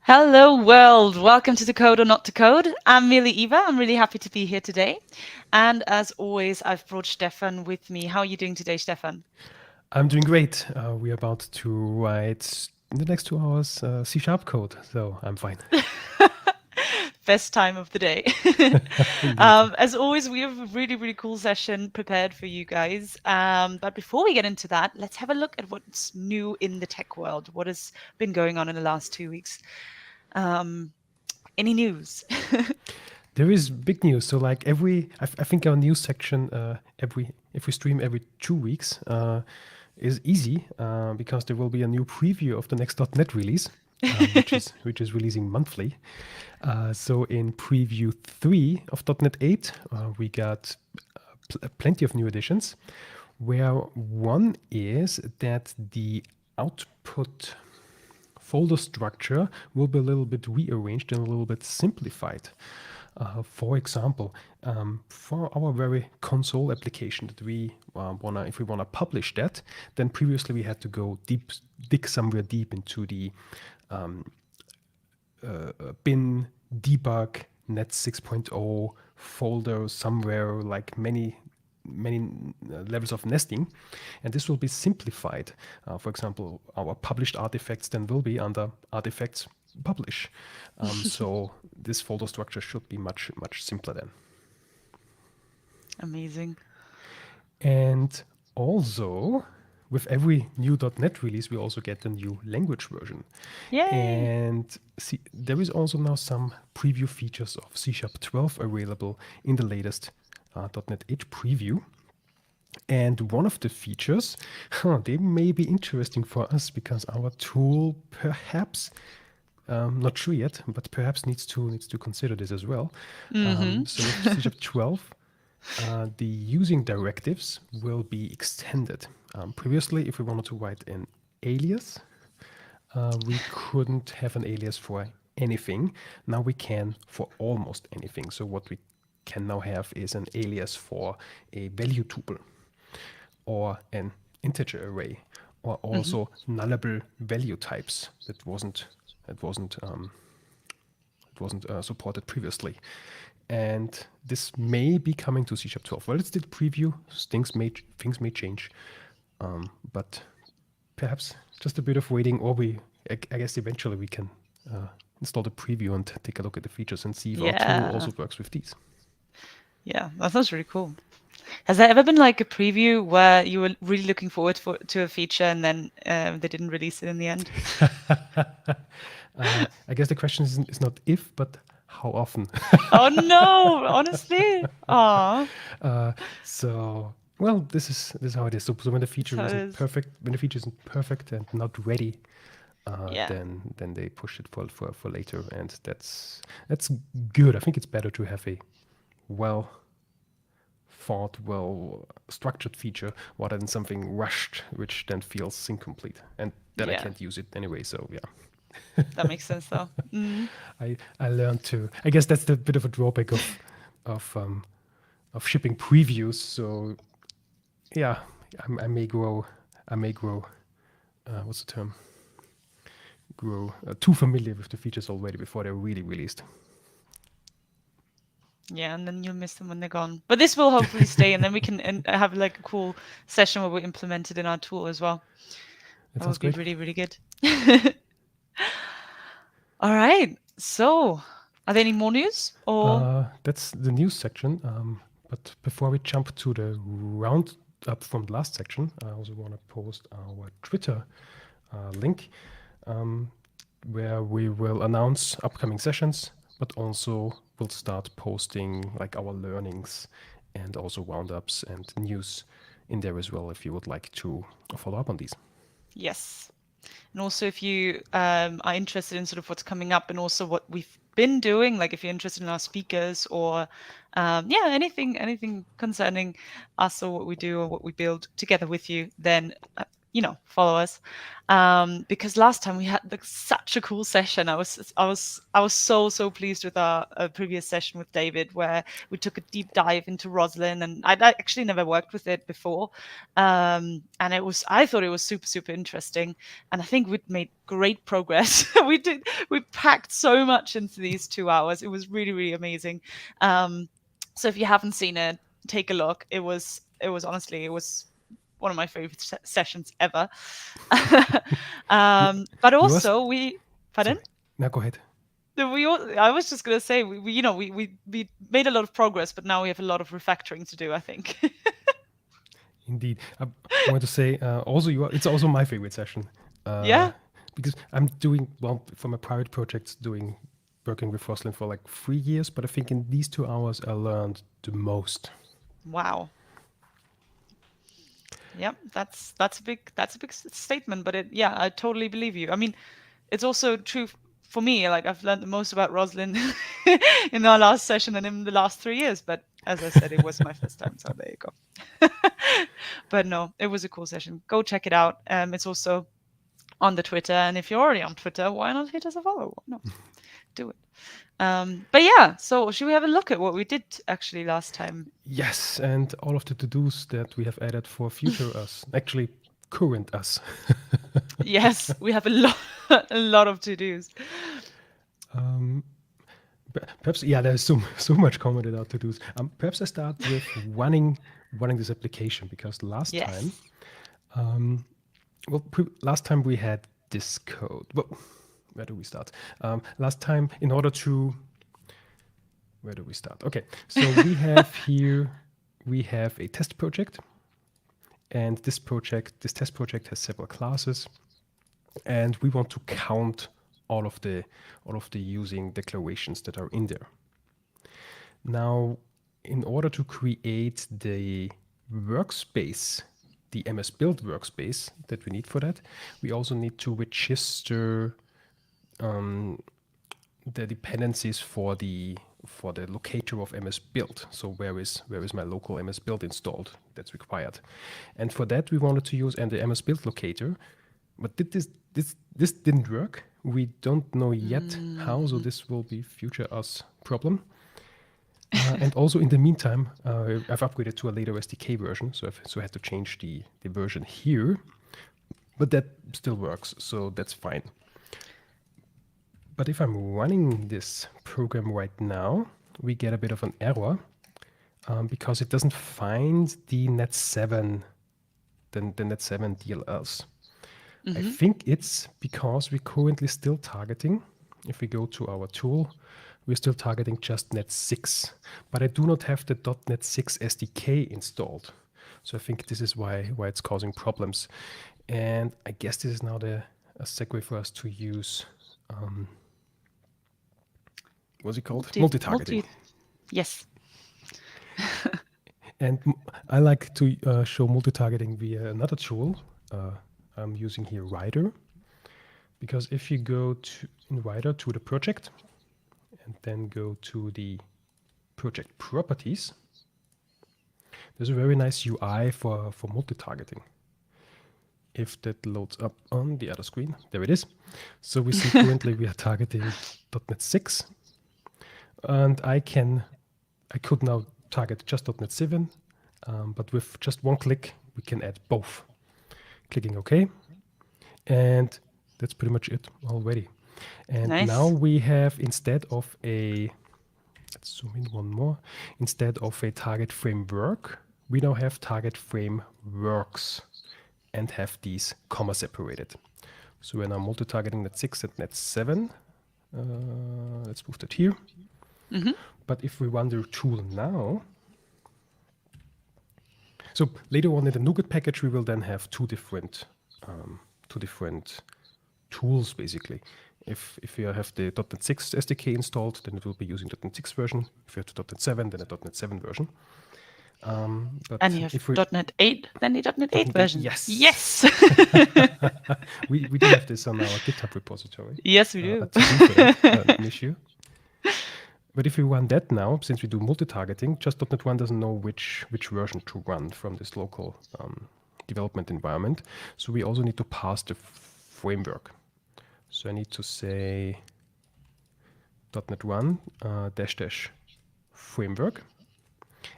Hello, world. Welcome to Decode or Not to Code. I'm Millie Eva. I'm really happy to be here today. And as always, I've brought Stefan with me. How are you doing today, Stefan? I'm doing great. We're about to write in the next 2 hours C# code, so I'm fine. Best time of the day. Indeed. As always, we have a really, really cool session prepared for you guys. But before we get into that, let's have a look at what's new in the tech world. What has been going on in the last 2 weeks? Any news? There is big news. So like I think our news section if we stream every 2 weeks is easy because there will be a new preview of the next .NET release, which is releasing monthly. So in preview 3 of .NET 8, we got plenty of new additions, where one is that the output folder structure will be a little bit rearranged and a little bit simplified. For example, for our very console application that we if we wanna publish that, then previously we had to go dig somewhere deep into the bin debug net 6.0 folder somewhere, like many levels of nesting, and this will be simplified. For example, our published artifacts then will be under artifacts publish. So this folder structure should be much simpler then. Amazing. And also, with every new .NET release, we also get the new language version. Yay! And see, there is also now some preview features of C# 12 available in the latest .NET 8 preview. And one of the features, they may be interesting for us because our tool perhaps, not sure yet, but perhaps needs to consider this as well. So with C# 12, the using directives will be extended. Previously, if we wanted to write an alias, we couldn't have an alias for anything. Now we can for almost anything. So what we can now have is an alias for a value tuple or an integer array, or also nullable value types that wasn't supported previously. And this may be coming to C# 12. Well, it's still preview. Things may change, but perhaps just a bit of waiting, or I guess eventually we can install the preview and take a look at the features and see if our tool Yeah. also works with these. Yeah, that sounds really cool. Has there ever been like a preview where you were really looking forward to a feature and then they didn't release it in the end? I guess the question is not if, but how often. Oh no, honestly. Aw. So well, this is how it is. So when the feature So it isn't is. perfect and not ready, Yeah. then they push it for later, and that's good. I think it's better to have a well thought, well structured feature rather than something rushed, which then feels incomplete, and then I Yeah. can't use it anyway. So yeah. That makes sense though. I learned to. I guess that's the bit of a drawback of shipping previews. So yeah, I may grow. What's the term? Grow too familiar with the features already before they're really released. Yeah, and then you'll miss them when they're gone. But this will hopefully stay, and then we can have like a cool session where we implement it in our tool as well. That That sounds would be great. really, really good. All right. So, are there any more news? Or That's the news section. But before we jump to the roundup from the last section, I also want to post our Twitter link, where we will announce upcoming sessions, but also we'll start posting like our learnings and also roundups and news in there as well if you would like to follow up on these. yes. And also, if you are interested in sort of what's coming up and also what we've been doing, like if you're interested in our speakers or yeah, anything concerning us or what we do or what we build together with you, then follow us, because last time we had such a cool session. I was so pleased with our previous session with David, where we took a deep dive into Roslyn, and I'd actually never worked with it before, and I thought it was super interesting, and I think we'd made great progress. We packed so much into these 2 hours. It was really amazing. So if you haven't seen it, take a look. It was one of my favorite sessions ever. But You was also pardon? sorry. Now go ahead. I was just gonna say we made a lot of progress, but now we have a lot of refactoring to do, I think. Indeed, I want to say also it's also my favorite session. Yeah. Because I'm doing for my private projects, working with Roslyn for like 3 years, but I think in these 2 hours I learned the most. Wow. Yep, that's a big statement, but I totally believe you. I mean, it's also true for me. Like, I've learned the most about Roslyn in our last session and in the last 3 years. But as I said, it was my first time, so there you go. But no, it was a cool session. Go check it out. It's also on the Twitter, and if you're already on Twitter, why not hit us a follow? Why not? Do it. But yeah, so should we have a look at what we did actually last time? Yes, and all of the to-dos that we have added for future us, actually current us. Yes, we have a lot of to-dos. Perhaps, there's so much commented out to-dos. Perhaps I start with running this application, because last Yes. time, last time we had this code. Well, where do we start? Last time, where do we start? Okay, so we have a test project, and this test project has several classes, and we want to count all of the using declarations that are in there. Now, in order to create the workspace, the MS Build workspace that we need for that, we also need to register the dependencies for the locator of MS Build. So where is my local MS Build installed? That's required. And for that, we wanted to use the MS Build locator, but this didn't work. We don't know yet how, so this will be future us problem. And also in the meantime, I've upgraded to a later SDK version, so I had to change the version here, but that still works, so that's fine. But if I'm running this program right now, we get a bit of an error because it doesn't find the Net7 DLLs. I think it's because we're currently still targeting, if we go to our tool, we're still targeting just Net6, but I do not have the .NET6 SDK installed. So I think this is why it's causing problems. And I guess this is now a segue for us to use, what's it called? Multi-targeting. Yes. And I like to show multi-targeting via another tool. I'm using here Rider, because if you go in Rider to the project and then go to the project properties, there's a very nice UI for multi-targeting. If that loads up on the other screen, there it is. So we see currently we are targeting .NET 6, and I could now target just .NET 7, but with just one click, we can add both. Clicking OK, and that's pretty much it already. And Nice. now we have, instead of let's zoom in one more, instead of a target framework, we now have target frameworks and have these comma separated. So we're now multi-targeting Net 6 and Net 7. Let's move that here. But if we run the tool now, so later on in the NuGet package, we will then have two different tools, basically. If you have the .NET 6 SDK installed, then it will be using .NET 6 version. If you have the .NET 7, then a .NET 7 version. But And you have .NET 8, then the .NET 8 version. Yes. Yes. we do have this on our GitHub repository. Yes, we do. An issue. But if we run that now, since we do multi-targeting, just .NET 1 doesn't know which version to run from this local development environment. So we also need to pass the framework. So I need to say .NET Run -- framework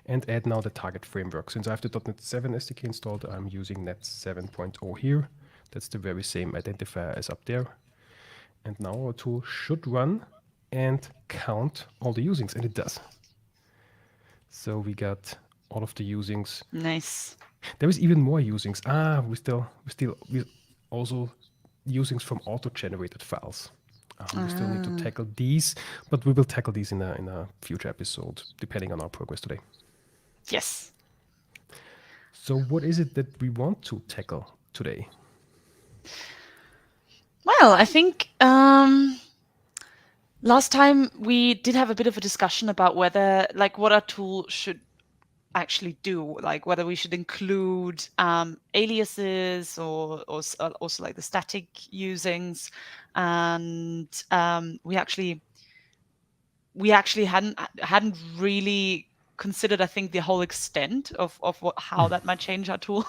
and add now the target framework. Since I have the .NET 7 SDK installed, I'm using .NET 7.0 here. That's the very same identifier as up there. And now our tool should run and count all the usings, and it does. So we got all of the usings. Nice. There is even more usings. We also usings from auto-generated files. We still need to tackle these, but we will tackle these in a future episode, depending on our progress today. Yes. So what is it that we want to tackle today? Well, I think last time we did have a bit of a discussion about whether, like, what our tool should actually do, like whether we should include aliases or also like the static usings, and we actually hadn't really considered, I think, the whole extent of how that might change our tool.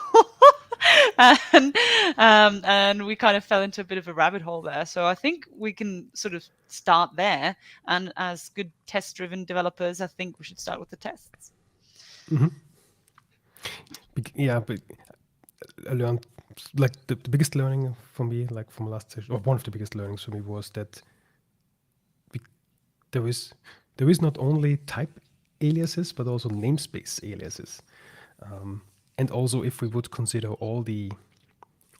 And we kind of fell into a bit of a rabbit hole there. So I think we can sort of start there. And as good test-driven developers, I think we should start with the tests. Mm-hmm. Yeah, but I learned, like, the biggest learning for me, like from last session, or one of the biggest learnings for me, was that there is not only type aliases but also namespace aliases, and also if we would consider all the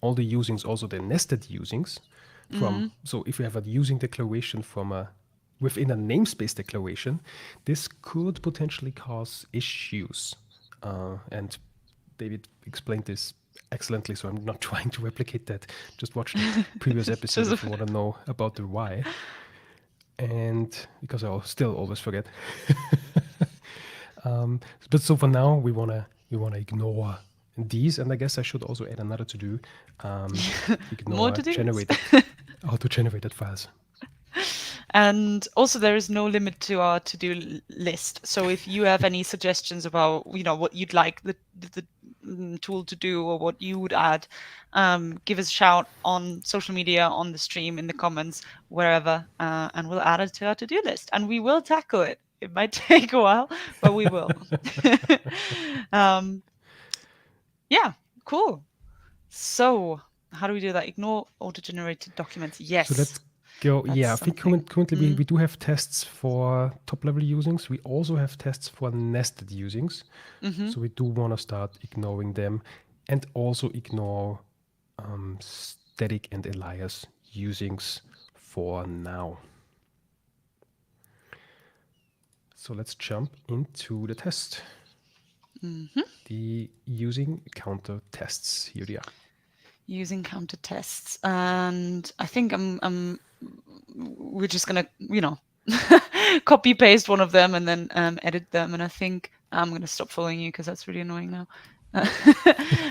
usings, also the nested usings from. So if we have a using declaration from within a namespace declaration, this could potentially cause issues. And David explained this excellently, so I'm not trying to replicate that. Just watch the previous episode if you want to know about the why. And because I'll still always forget. But so for now, we wanna ignore these, and I guess I should also add another to do. Ignore auto-generated files. And also, there is no limit to our to-do list. So if you have any suggestions about, what you'd like the tool to do or what you would add, give us a shout on social media, on the stream, in the comments, wherever, and we'll add it to our to-do list. And we will tackle it. It might take a while, but we will. Yeah, cool. So how do we do that? Ignore auto-generated documents. Yes. So let's go. I think currently we do have tests for top-level usings. We also have tests for nested usings. So we do want to start ignoring them, and also ignore static and alias usings for now. So let's jump into the test. The using counter tests. Here they are. Using counter tests, and I think we're just gonna copy paste one of them and then edit them. And I think I'm gonna stop following you because that's really annoying now.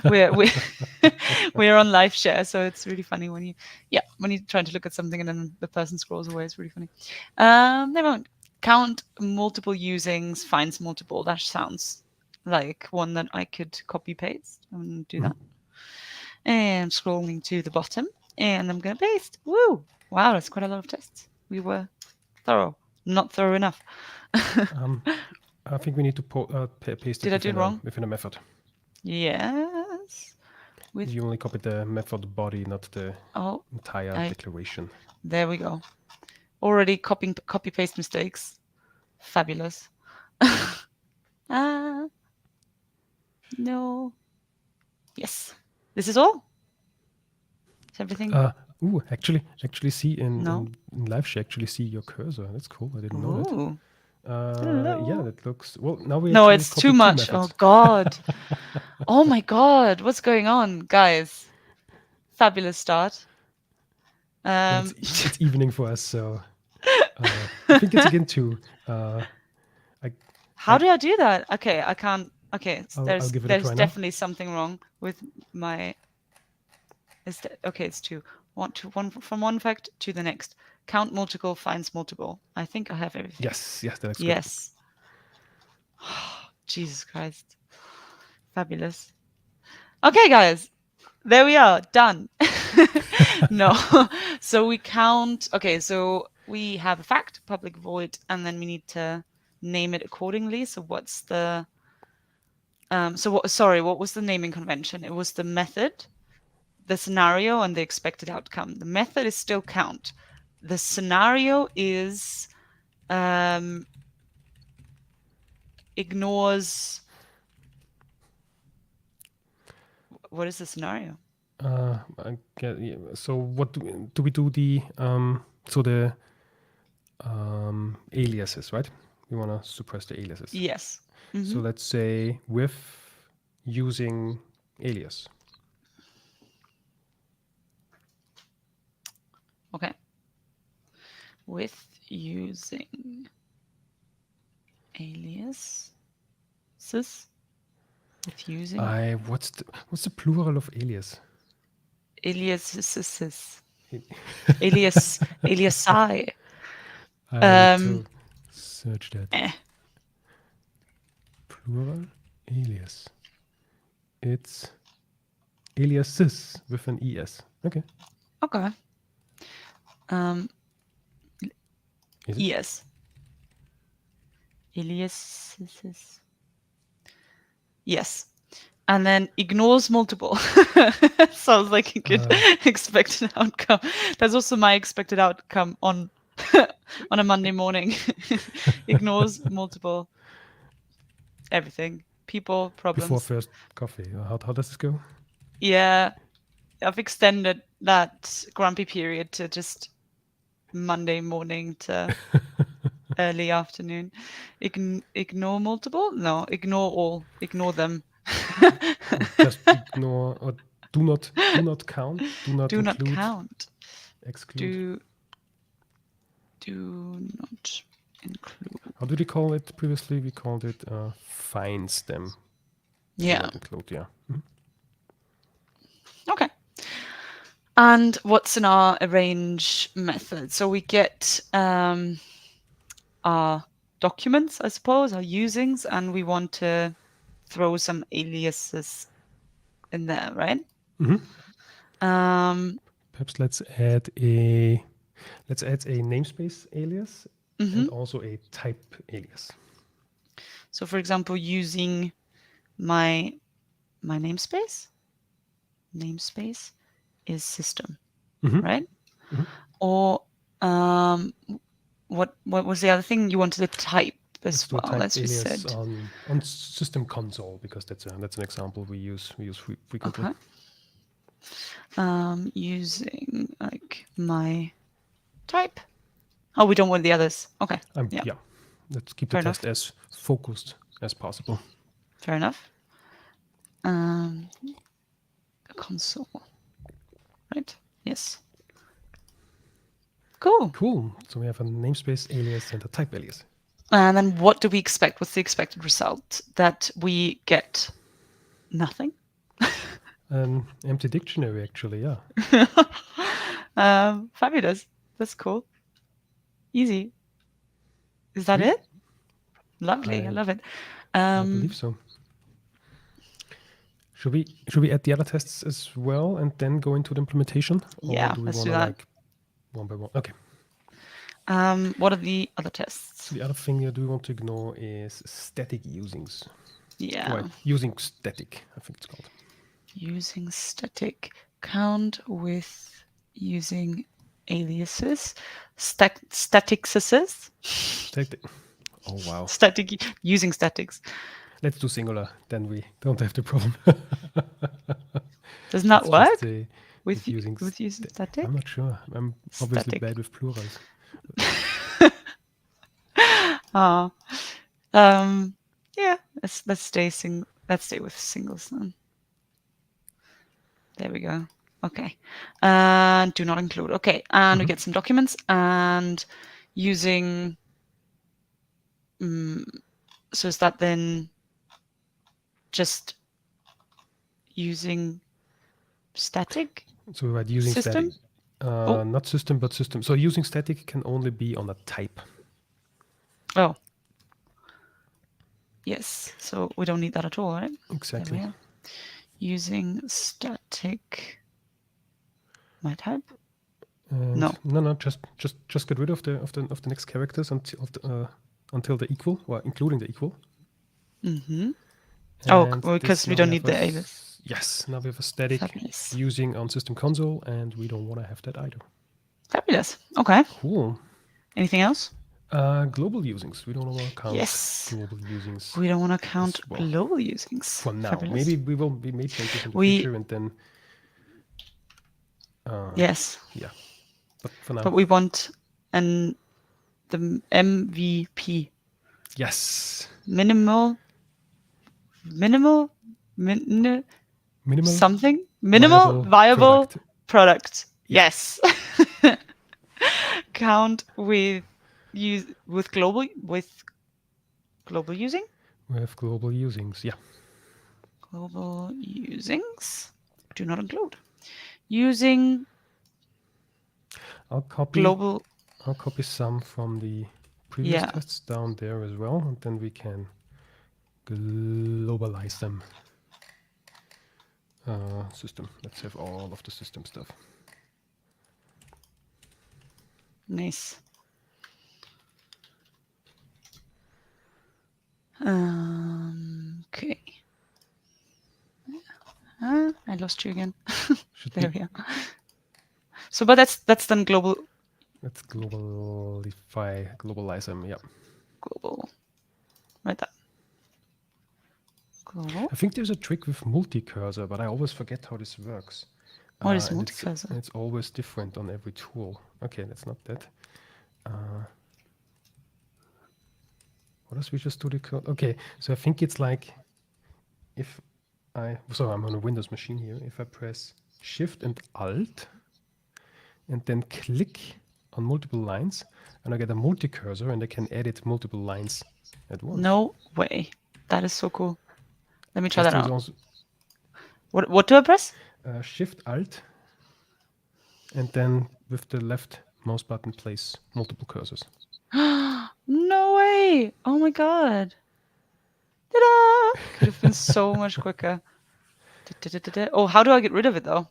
We're on live share, so it's really funny when you're trying to look at something and then the person scrolls away. It's really funny. Never mind. Count multiple usings, finds multiple. That sounds like one that I could copy paste. I'm gonna do that. And scrolling to the bottom, and I'm going to paste. Woo! Wow, that's quite a lot of tests. We were thorough. Not thorough enough. I think we need to paste Did I do it wrong? Within a method. Yes. You only copied the method body, not the entire declaration. There we go. Already copy-paste mistakes. Fabulous. No. Yes. This is all? Is everything? Actually see in live share, actually see your cursor. That's cool. I didn't know that. Yeah, that looks... Well, now we... No, it's too much. Oh, God. Oh, my God. What's going on, guys? Fabulous start. It's evening for us, so... I think it's again 2. How do I do that? Okay, I can't... Okay, there's definitely something wrong with my... Okay, it's 2. One from one fact to the next. Count multiple, finds multiple. I think I have everything. Yes, that's good. Yes. Jesus Christ. Fabulous. Okay, guys, there we are, done. No, so we count. Okay, so we have a fact, public void, and then we need to name it accordingly. So what's the sorry, what was the naming convention? It was the method, the scenario, and the expected outcome. The method is still count. The scenario is ignores. What is the scenario? So what do we do the so the aliases, right? We want to suppress the aliases. Yes. So let's say with using alias. Okay. With using aliases. With using What's the plural of alias? aliases. Aliasi. I need to search that. Plural alias. It's aliases with an es. Okay. Okay. Is it? Yes. Aliases. Yes. And then ignores multiple. Sounds like a good expected outcome. That's also my expected outcome on on a Monday morning. Ignores multiple. Everything. People, problems. Before first coffee. How does this go? Yeah. I've extended that grumpy period to just Monday morning to early afternoon. Ignore multiple? No, ignore all. Ignore them. Just ignore or do not count. Do not Do include. not count. Exclude. Do not include. How did we call it previously? We called it finds them. Yeah. Do not include. Yeah. Okay. And what's in our arrange method? So we get our documents, I suppose, our usings, and we want to throw some aliases in there, right? Perhaps let's add a namespace alias and also a type alias. So, for example, using my namespace. Namespace is system, right? Or what was the other thing? You wanted a type as well, type as we alias said. on system console, because that's an example we use frequently. Okay. Using like my type. Oh, we don't want the others. Okay. Yeah. Let's keep Fair the test as focused as possible. Fair enough. Console. Right. Yes. Cool. So we have a namespace alias and a type alias. And then what do we expect? What's the expected result? That we get nothing? An empty dictionary, actually, yeah. Fabulous. That's cool. Easy. Is that it? Lovely. I love it. I believe so. Should we add the other tests as well and then go into the implementation? Yeah, or do we let's want do to that. like one by one? Okay. What are the other tests? So the other thing you do want to ignore is static usings. Yeah. Right, using static, I think it's called. Using static. Count with using aliases. Statics. Static. Oh, wow. Static. Using statics. Let's do singular, then we don't have the problem. Doesn't that work? With using static? I'm not sure. I'm obviously bad with plurals. Yeah. Let's stay with singles then. There we go. Okay. And do not include. Okay. And we get some documents and using. So is that then just using static? So we're using system? static. Not system, but system. So using static can only be on a type. Oh. Yes. So we don't need that at all, right? Exactly. using static my type. And No. no, just get rid of the next characters until the equal, or including the equal. Mm-hmm. Oh, And because we now don't have need the alias. yes, now we have a static Fabulous. using on system console, and we don't want to have that either. Fabulous. Okay. Cool. Anything else? Global usings. We don't want to count Yes. global usings We don't want to as count well. global usings. For now, Fabulous. maybe we may change this in the We- future, and then Yes. yeah. But for now, But we want the MVP. yes, Minimal minimal something? Minimal viable product. Yeah. Yes. Count with global using? With global usings, yeah. Global usings do not include. Using I'll copy some from the previous tests down there as well, and then we can globalize them. System. Let's have all of the system stuff. Nice. Okay. I lost you again. There we are. So, but that's then global. Let's globalize them. Yeah. Global. Right there. Global. I think there's a trick with multi-cursor, but I always forget how this works. What is multi-cursor? It's always different on every tool. Okay, that's not that. What else we just do the code? Okay, so I think it's like I'm on a Windows machine here. If I press Shift and Alt and then click on multiple lines, and I get a multi-cursor, and I can edit multiple lines at once. No way. That is so cool. Let me try that out. What do I press? Shift Alt, and then with the left mouse button, place multiple cursors. No way! Oh my god! Ta-da! Could have been so much quicker. Oh, how do I get rid of it though?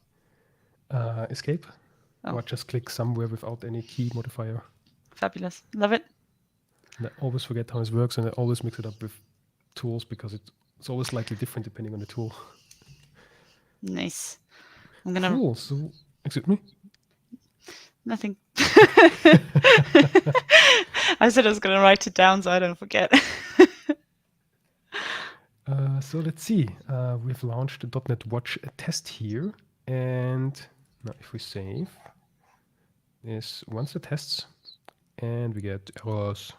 Escape, or just click somewhere without any key modifier. Fabulous. Love it. And I always forget how this works, and I always mix it up with tools because it's always slightly different depending on the tool. Nice. I'm gonna. Cool. So, excuse me. Nothing. I said I was gonna write it down so I don't forget. So let's see. We've launched the .NET Watch test here, and now if we save, this runs the tests, and we get errors.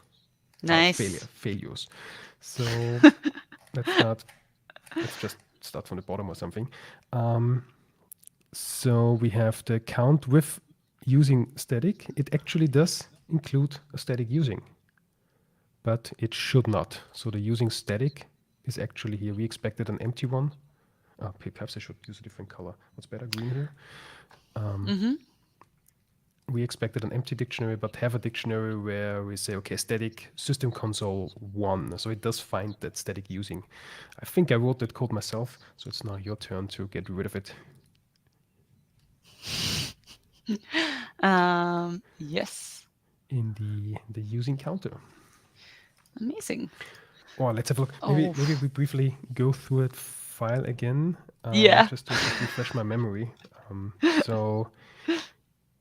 Nice. Failures. So let's just start from the bottom or something. So we have the count with using static. It actually does include a static using, but it should not. So the using static is actually here. We expected an empty one. Perhaps I should use a different color. What's better, green here? We expected an empty dictionary, but have a dictionary where we say, okay, static system console 1. So it does find that static using. I think I wrote that code myself, so it's now your turn to get rid of it. Yes. In the using counter. Amazing. Oh, let's have a look. Maybe we briefly go through that file again. Just to refresh my memory. So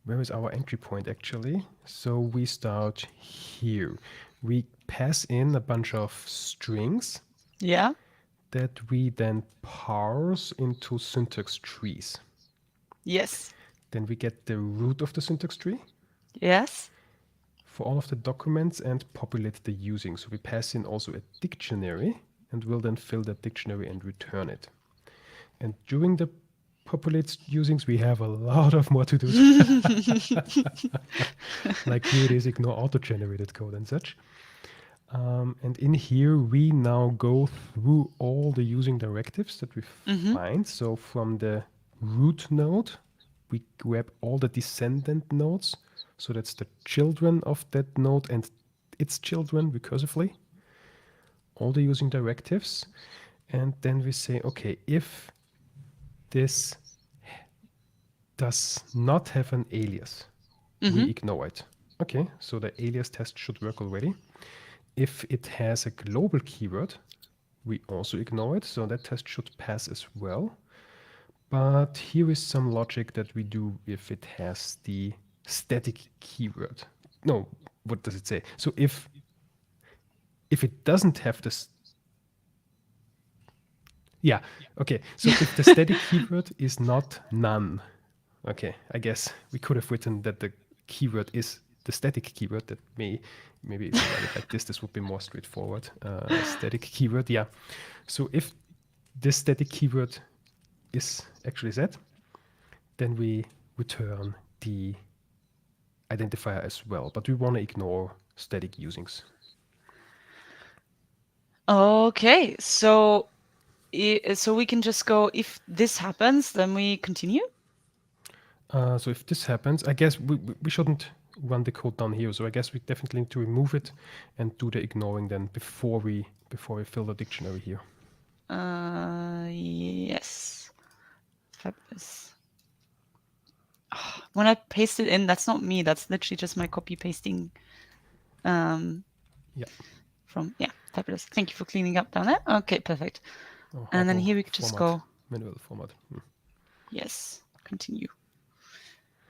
where is our entry point actually? So we start here. We pass in a bunch of strings. Yeah. That we then parse into syntax trees. Yes. Then we get the root of the syntax tree. Yes. For all of the documents and populate the using. So we pass in also a dictionary, and we'll then fill that dictionary and return it. And during the populate usings, we have a lot of more to do. Like here it is ignore auto-generated code and such. And in here, we now go through all the using directives that we find. So from the root node, we grab all the descendant nodes. So that's the children of that node and its children recursively. All the using directives. And then we say, okay, if this does not have an alias, we ignore it. Okay, so the alias test should work already. If it has a global keyword, we also ignore it, so that test should pass as well. But here is some logic that we do if it has the static keyword. No, what does it say? So if it doesn't have this, yeah, okay. So if the static keyword is not none, okay, I guess we could have written that the keyword is the static keyword. That maybe if we write it like this would be more straightforward. Static keyword, yeah. So if this static keyword is actually set, then we return the identifier as well, but we want to ignore static usings. Okay, so we can just go, if this happens, then we continue? So if this happens, I guess we shouldn't run the code down here. So I guess we definitely need to remove it and do the ignoring then before we fill the dictionary here. Yes. Fabulous. When I paste it in, that's not me. That's literally just my copy pasting. Yeah. Fabulous. Thank you for cleaning up down there. Okay, perfect. Oh, And then here we could just go. Manual format. Yes, continue.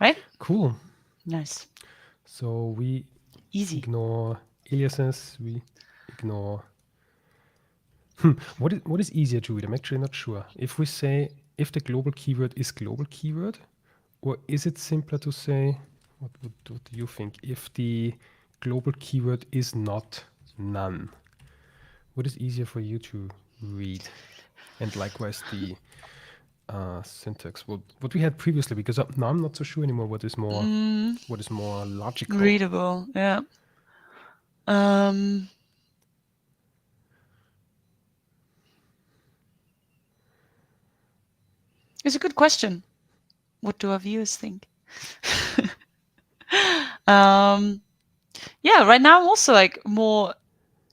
Right? Cool. Nice. So we ignore aliases. We ignore. What is easier to read? I'm actually not sure. If we say if the global keyword is global keyword, or is it simpler to say, what do you think? If the global keyword is not none, what is easier for you to read? And likewise the syntax. What we had previously, because now I'm not so sure anymore what is more logical. Readable, yeah. It's a good question. What do our viewers think? Yeah, right now I'm also like more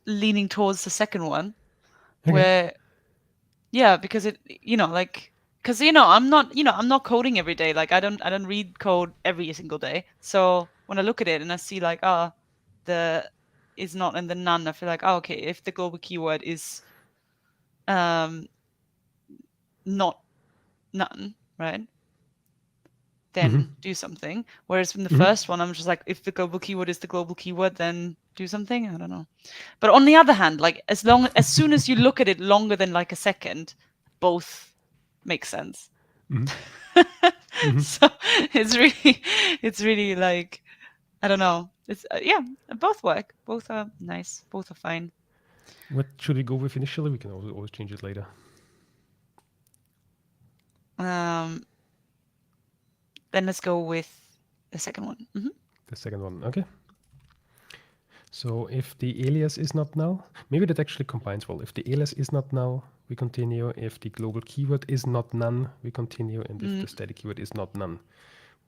leaning towards the second one, where, yeah, because it, because I'm not coding every day. Like I don't read code every single day. So when I look at it and I see like, the is not and the none, I feel like, okay, if the global keyword is not none, right? Then do something. Whereas in the first one, I'm just like, if the global keyword is the global keyword, then do something. I don't know. But on the other hand, like as soon as you look at it longer than like a second, both make sense. So it's really like, I don't know. It's both work. Both are nice. Both are fine. What should we go with initially? We can always change it later. Then let's go with the second one. The second one, okay. So if the alias is not null, maybe that actually combines well. If the alias is not null, we continue. If the global keyword is not none, we continue. And if the static keyword is not none,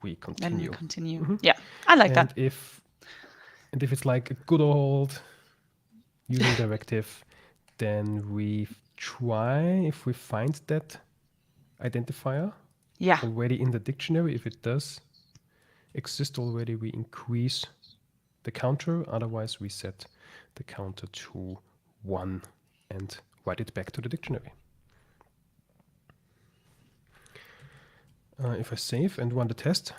we continue. Then we continue. Yeah, I like that. And if it's like a good old using directive, then we try, if we find that identifier already in the dictionary. If it does exist already, we increase the counter. Otherwise, we set the counter to 1 and write it back to the dictionary. If I save and run the test,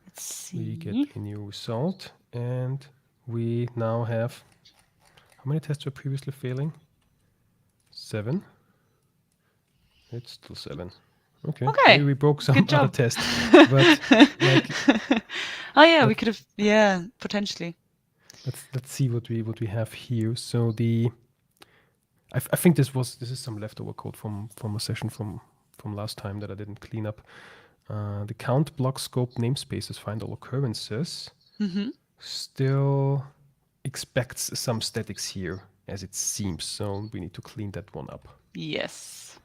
let's see. We get a new result, and we now have, how many tests were previously failing? 7. It's still 7. Okay. Maybe we broke some other test. But we could have, potentially. Let's see what we have here. So I think this is some leftover code from a session from last time that I didn't clean up. The count block scope namespaces find all occurrences still expects some statics here, as it seems. So we need to clean that one up. Yes.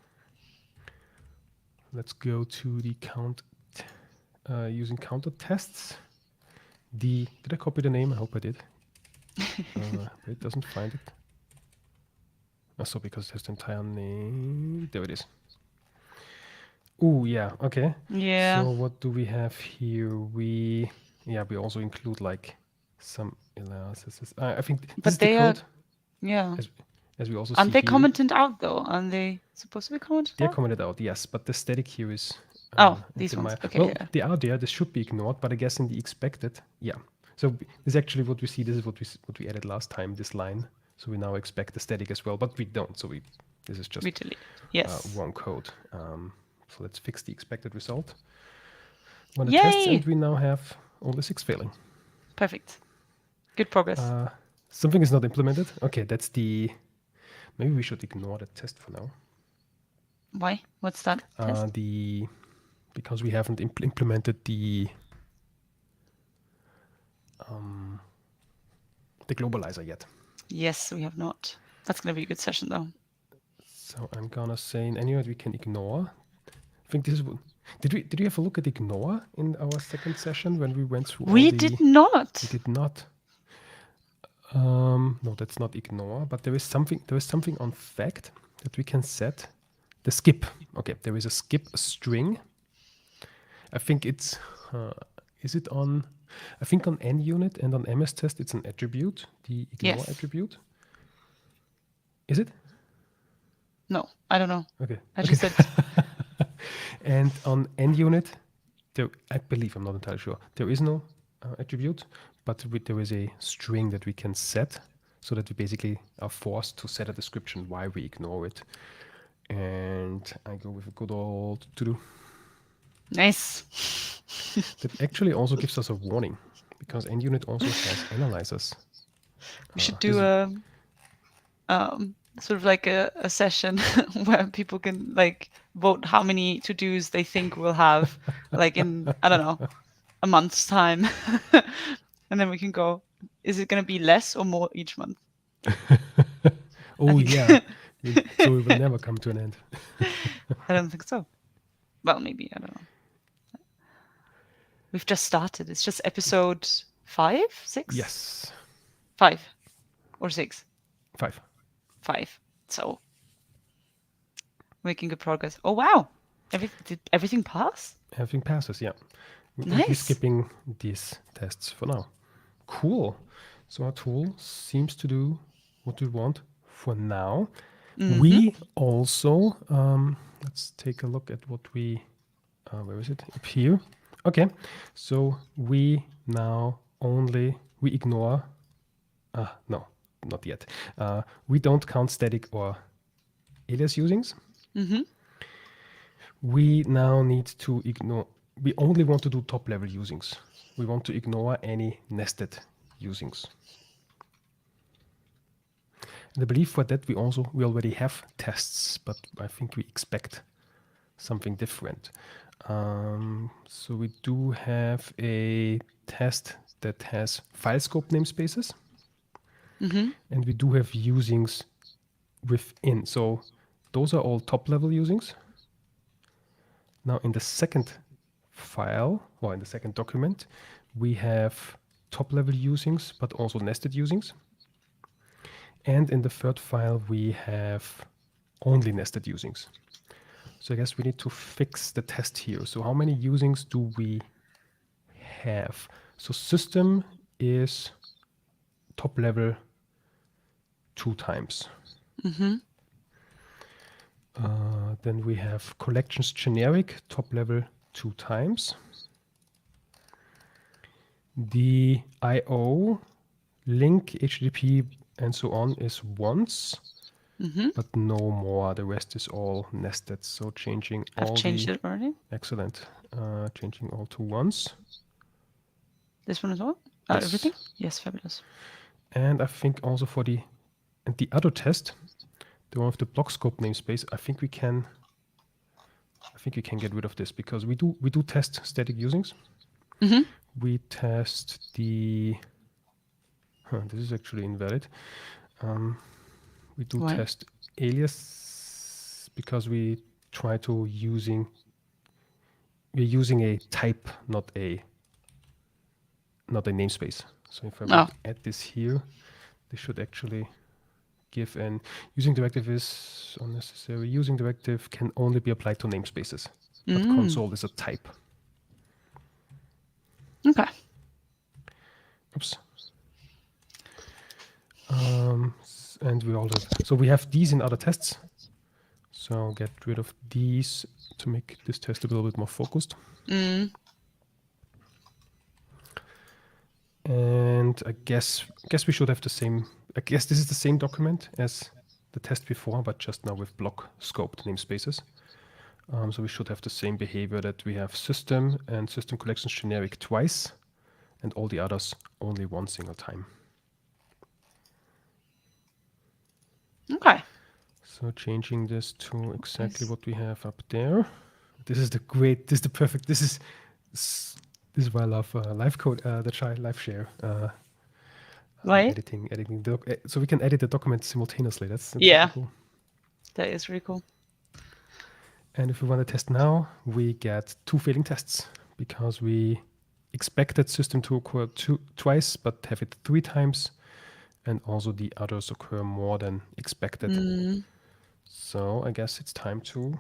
Let's go to the count using counter tests. Did I copy the name? I hope I did. It doesn't find it. Also because it has the entire name. There it is. Oh, yeah. Okay. Yeah, So what do we have here? We also include like some aliases. I think this but is the they are, code yeah. as we also Aren't see they here. commented out though? Aren't they supposed to be commented They're out? commented out, yes, but the static here is Oh, and these ones. Okay, well, yeah. they are there. This should be ignored, but I guess in the expected, yeah. So this is actually what we see. This is what we added last time. This line. So we now expect the static as well, but we don't. So this is We just deleted. Yes. wrong code. So let's fix the expected result. Run the tests, and Yay! we now have only 6 failing. Perfect. Good progress. Something is not implemented. Okay, that's the. Maybe we should ignore the test for now. Why? What's that test? Because we haven't implemented the globalizer yet. Yes, we have not. That's going to be a good session though. So I'm gonna say in any way we can ignore. I think this is. Did we have a look at ignore in our second session when we went through all We the? did not. We did not. No, that's not ignore. But there is something on fact that we can set. The skip. Okay, there is a skip string. I think it's. Is it on? I think on NUnit and on MS test it's an attribute. The ignore Yes. attribute. Is it? No, I don't know. Okay. I just said And on NUnit, I believe, I'm not entirely sure, there is no attribute, but there is a string that we can set so that we basically are forced to set a description why we ignore it. And I go with a good old to-do. nice. That actually also gives us a warning because NUnit also has analyzers. We should do a sort of like a session where people can like vote how many to-dos they think we'll have like in, I don't know, a month's time. And then we can go, is it going to be less or more each month? Oh, think- yeah. So it will never come to an end. I don't think so. Well, maybe, I don't know. We've just started. It's just episode 5, 6? Yes. 5 or 6? 5. 5. So making good progress. Oh wow! Did everything pass? Everything passes, yeah. We're Nice. skipping these tests for now. Cool. So our tool seems to do what we want for now. We also, let's take a look at what we, where is it? Up here. Okay. So we now we ignore, no, not yet. We don't count static or alias usings. We now need to ignore, we only want to do top level usings. We want to ignore any nested usings. And I believe for that we already have tests, but I think we expect something different. So we do have a test that has file scope namespaces, and we do have usings within. So those are all top level usings. Now in the second file, or in the second document, we have top level usings, but also nested usings. And in the third file, we have only nested usings. So I guess we need to fix the test here. So how many usings do we have? So system is top level 2 times. Then we have collections generic, top level 2 times. The IO, link, HTTP, and so on is once, but no more. The rest is all nested. So changing I've changed it already. Excellent. Changing all to once. This one as well? Yes. Everything? Yes, fabulous. And I think also for the other test, the one of the block scope namespace, I think we can get rid of this because we do test static usings. We test the. This is actually invalid. We do Why? test alias because we try to we're using a type, not a namespace. So if I would add this here, this should actually give an using directive is unnecessary. Using directive can only be applied to namespaces. but console is a type. Okay. Oops. And we all have, so we have these in other tests. So get rid of these to make this test a little bit more focused. And I guess we should have the same, I guess this is the same document as the test before, but just now with block scoped namespaces. So we should have the same behavior that we have system and system collections generic twice, and all the others only one single time. Okay. So changing this to exactly what we have up there. This is the perfect, this is why I love live code, the live share. Right. Editing so we can edit the document simultaneously. That's Yeah. super cool. That is really cool. And if we want to test now, we get 2 failing tests because we expected system to occur twice, but have it 3 times. And also the others occur more than expected. So I guess it's time to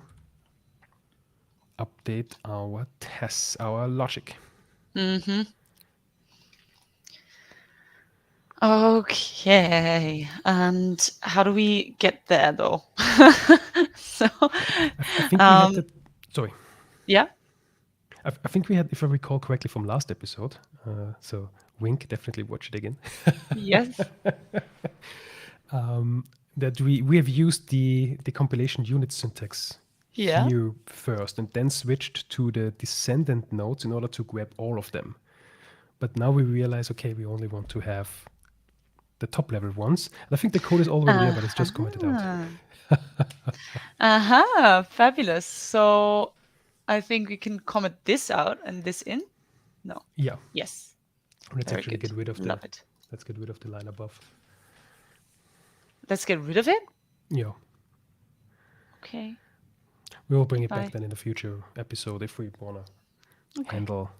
update our tests, our logic. Okay. And how do we get there though? So I think we had the, sorry. Yeah. I think we had, if I recall correctly from last episode, so wink, definitely watch it again. Yes. That we have used the compilation unit syntax here first and then switched to the descendant nodes in order to grab all of them. But now we realize, okay, we only want to have the top level ones. And I think the code is already there, but it's just commented out. Fabulous. So I think we can comment this out and this in. No. Yeah. Yes. Let's actually get rid of Love it. Let's get rid of the line above. Let's get rid of it? Yeah. Okay. We will bring it back then in a future episode if we want to handle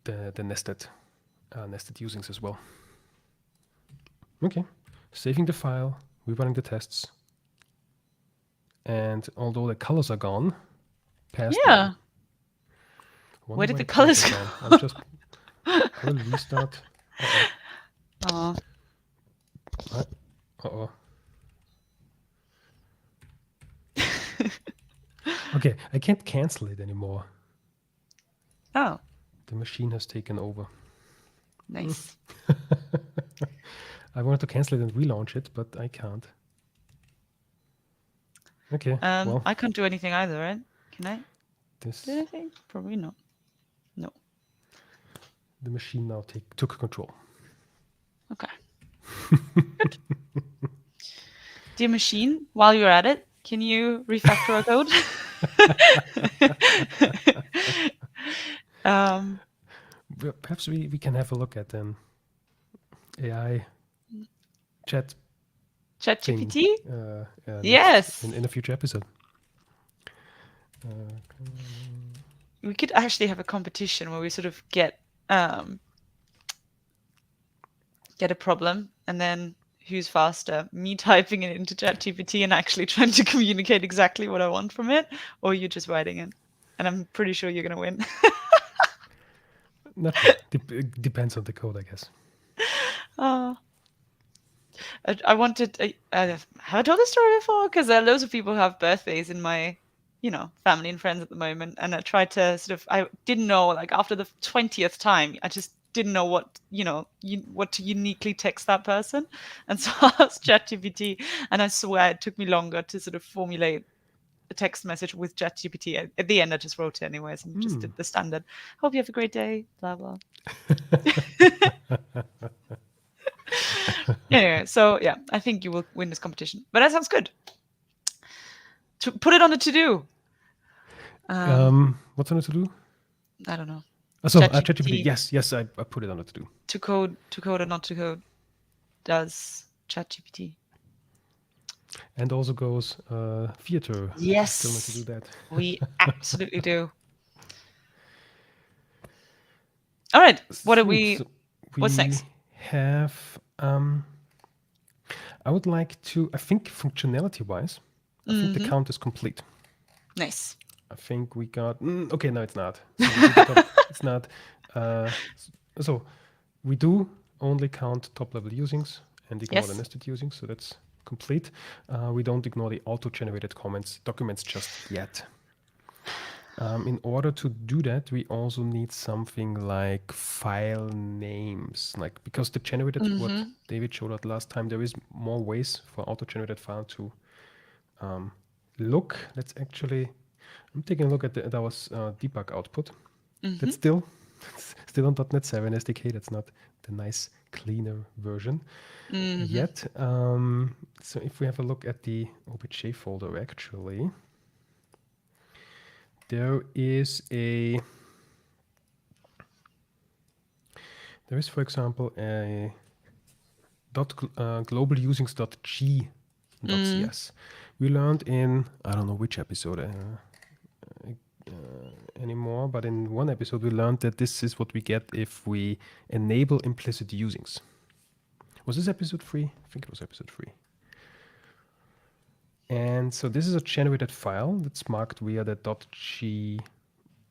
the nested usings as well. Okay. Saving the file, rerunning the tests. And although the colors are gone, past them, where did the colors go? I will restart. Uh-oh. Uh-oh. Okay, I can't cancel it anymore. Oh. The machine has taken over. Nice. I wanted to cancel it and relaunch it, but I can't. Okay. Well, I can't do anything either, right? Can I? This. Do anything? Probably not. No. The machine now took control. Okay. Good. Dear machine, while you're at it, can you refactor our code? Perhaps we can have a look at an AI chat ChatGPT? Yes. In a future episode. We could actually have a competition where we sort of get a problem and then who's faster, me typing it into ChatGPT and actually trying to communicate exactly what I want from it, or you just writing it. And I'm pretty sure you're going to win. Depends on the code, I guess. I wanted. Have I told this story before? Because there are loads of people who have birthdays in my, family and friends at the moment, and I tried to I didn't know, like after the 20th time, I just didn't know what what to uniquely text that person, and so I asked ChatGPT, and I swear it took me longer to sort of formulate a text message with ChatGPT. At the end, I just wrote it anyways and just did the standard. Hope you have a great day. Blah blah. Anyway, so yeah, I think you will win this competition. But that sounds good. To put it on the to-do. What's on the to-do? I don't know. So ChatGPT. Yes, I put it on the to-do. To code or not to code does ChatGPT. And also goes theater. Yes, still need to do that. We absolutely do. All right, what are we? What's next? Have I would like to. I think functionality-wise, I think the count is complete. Nice. I think we got. Okay, no, it's not. So we do the top. It's not. So we do only count top-level usings and ignore the Yes. nested usings. So that's complete. We don't ignore the auto-generated documents just yet. In order to do that, we also need something like file names, like because the generated what David showed us last time, there is more ways for auto-generated file to look. Let's actually, I'm taking a look at our debug output. That's still on .NET 7 SDK. That's not the nice cleaner version yet. So if we have a look at the obj folder, actually, there is, for example, a global usings.g.cs. We learned in, I don't know which episode anymore, but in one episode we learned that this is what we get if we enable implicit usings. Was this episode 3? I think it was episode 3. And so this is a generated file that's marked via the .g.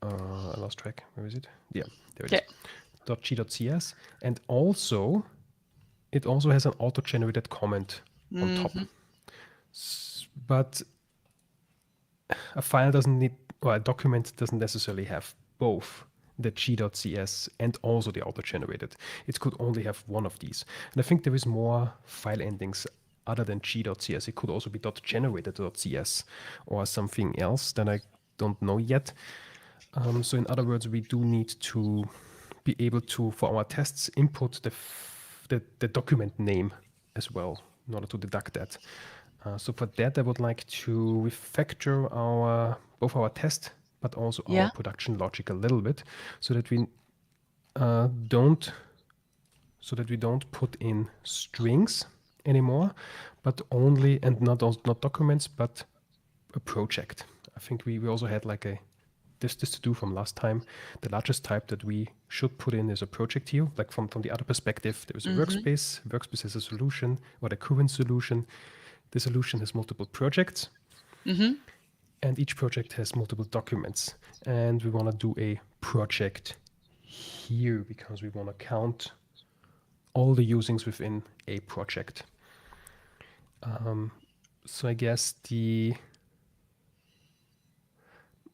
I lost track. Where is it? Yeah, there it is. .g.cs, and also it also has an auto-generated comment on top. But a file doesn't need, or a document doesn't necessarily have both the g.cs and also the auto-generated. It could only have one of these. And I think there is more file endings other than g.cs. It could also be .generated.cs or something else that I don't know yet. So in other words, we do need to be able to, for our tests, input the document name as well in order to deduct that. So for that, I would like to refactor both our test, but also our production logic a little bit, so that we don't put in strings anymore, but only, and not documents, but a project. I think we also had like this to do from last time. The largest type that we should put in is a project here. Like from the other perspective, there is a workspace. Workspace is a solution or the current solution. The solution has multiple projects, and each project has multiple documents. And we want to do a project here because we want to count all the usings within a project. So I guess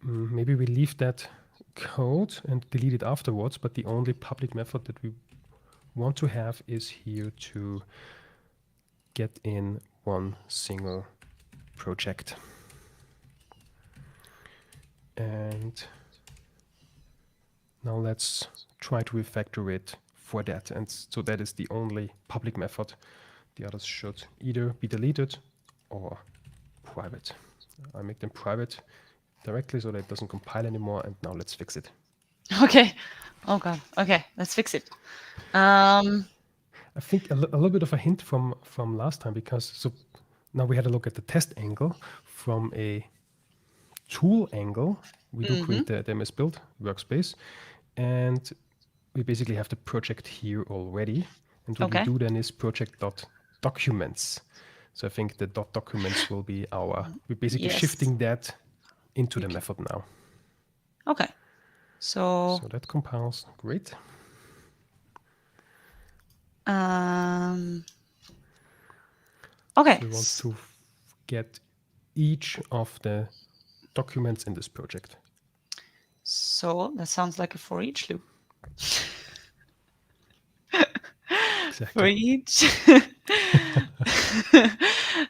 maybe we leave that code and delete it afterwards, but the only public method that we want to have is here to get in one single project. And now let's try to refactor it for that. And so that is the only public method. The others should either be deleted or private. I make them private directly so that it doesn't compile anymore. And now let's fix it. Okay. Oh God. Okay, let's fix it. I think a little bit of a hint from last time, because so now we had a look at the test angle. From a tool angle, we do create the MS Build workspace, and we basically have the project here already. And what we do then is project.documents. So I think the .documents will be we're basically shifting that into the method now. Okay. So that compiles great. Okay. So we want to get each of the documents in this project. So that sounds like a for each loop. Exactly. For each.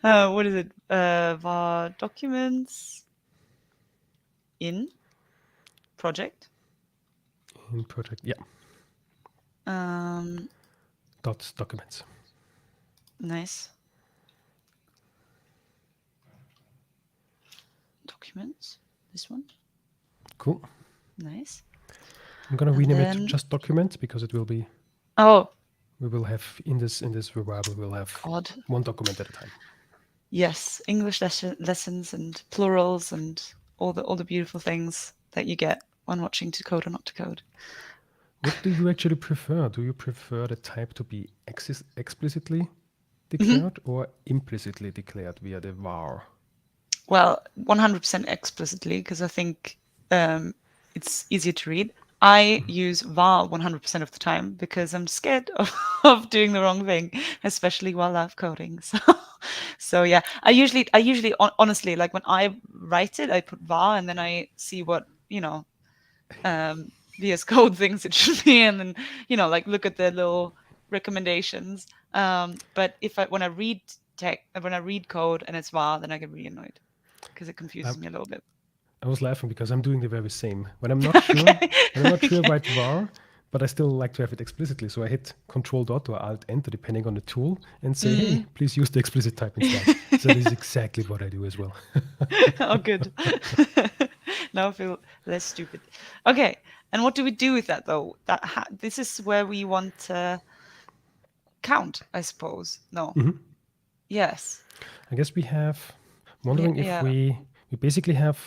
What is it? Var documents in project. In project, yeah. Documents. Nice. Documents. This one. Cool. Nice. I'm gonna rename it just documents because it will be. Oh. We will have in this variable we'll have one document at a time. Yes, English lessons and plurals and all the beautiful things that you get when watching To Code or Not to Code. What do you actually prefer? Do you prefer the type to be explicitly declared or implicitly declared via the var? Well, 100% explicitly, because I think it's easier to read. I use var 100% of the time because I'm scared of doing the wrong thing, especially while live coding. So yeah, I usually honestly, like when I write it, I put var and then I see what, VS Code thinks it should be, and then like look at the little recommendations. But when I read when I read code and it's var, then I get really annoyed because it confuses I, me a little bit. I was laughing because I'm doing the very same. When I'm not sure, Okay. I Okay. write var, but I still like to have it explicitly. So I hit Control Dot or Alt Enter, depending on the tool, and say, hey, Mm. please use the explicit type instead. So this is exactly what I do as well. Oh, good. Now I feel less stupid. Okay. And what do we do with that though? This is where we want to count, I suppose. No. Mhm. Yes. I guess we have, Yeah. wondering if Yeah. we basically have,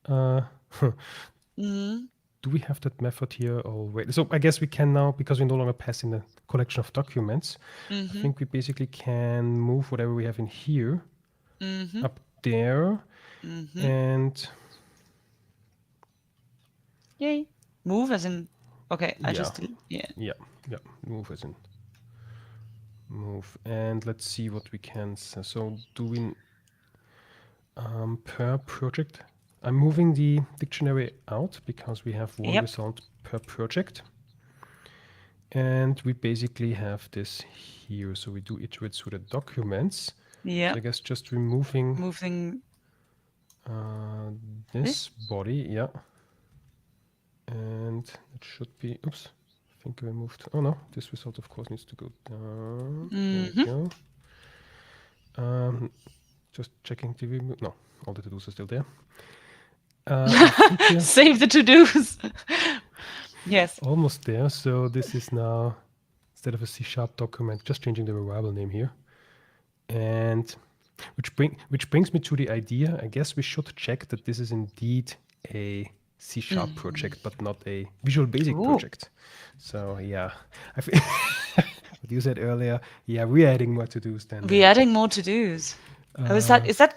uh, Mm. do we have that method here already? So I guess we can now, because we no longer pass in a collection of documents, I Mm-hmm. think we basically can move whatever we have in here Mm-hmm. up there. Mm-hmm. And Yay. Move as in. Okay. yeah, Yeah. yeah, yeah, move as in move. And let's see what we can say. So doing per project. I'm moving the dictionary out because we have one Yep. result per project. And we basically have this here. So we do iterate through the documents. So Yeah. I guess just removing Moving this this. body, yeah. And it should be, oops, I think I removed, oh no, this result of course needs to go down. There we Mm-hmm. go. Um, just checking to remove, no, all the to-dos are still there. I think we are Save the to-dos. Yes. almost there. So this is now, instead of a C# document, just changing the variable name here. And which brings me to the idea, I guess we should check that this is indeed a C# project, but not a Visual Basic Ooh. project. So yeah, what you said earlier, yeah, we're adding more to-dos than We're adding more to-dos. Oh, is that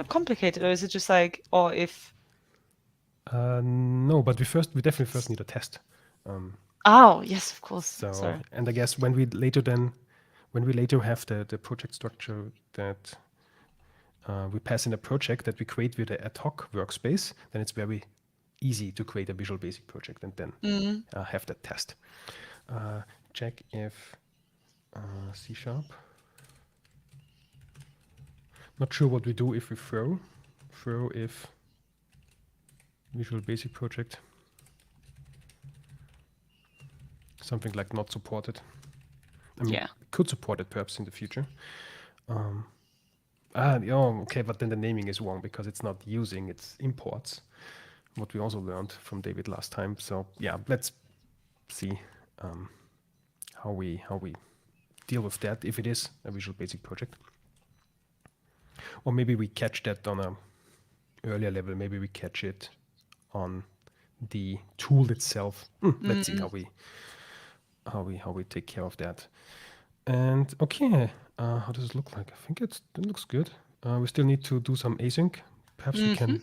complicated, or is it just like, or if? no, but we definitely first need a test. Oh, yes, of course. So, Sorry. and I guess when we later have the project structure that we pass in a project that we create with an ad hoc workspace, then it's very easy to create a Visual Basic project and then have that test. Check if C#. Not sure what we do if we throw if Visual Basic project. Something like not supported. I mean, Yeah. could support it perhaps in the future. Okay, but then the naming is wrong because it's not using, it's imports. What we also learned from David last time. So yeah, let's see how we deal with that if it is a Visual Basic project. Or maybe we catch that on a earlier level. Maybe we catch it on the tool itself. Let's see how we take care of that. And okay, how does it look like? I think it looks good. We still need to do some async. Perhaps we can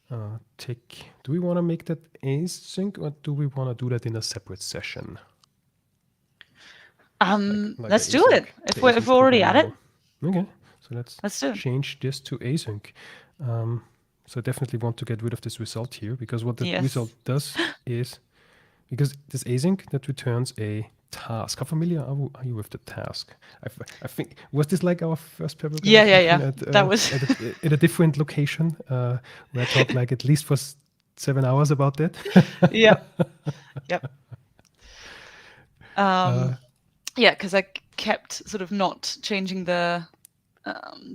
do we want to make that async or do we want to do that in a separate session? Like Let's the do async, it. If we're already at it, Okay, so let's let's do it. change this to async. So I definitely want to get rid of this result here because what the Yes. result does is, because this async that returns a task. How familiar are you with the task? I think, was this like our first paragraph Yeah, yeah, discussion yeah. That was. at a different location where I talked like at least for 7 hours about that? Yep. Yep. Yeah, because I kept sort of not changing the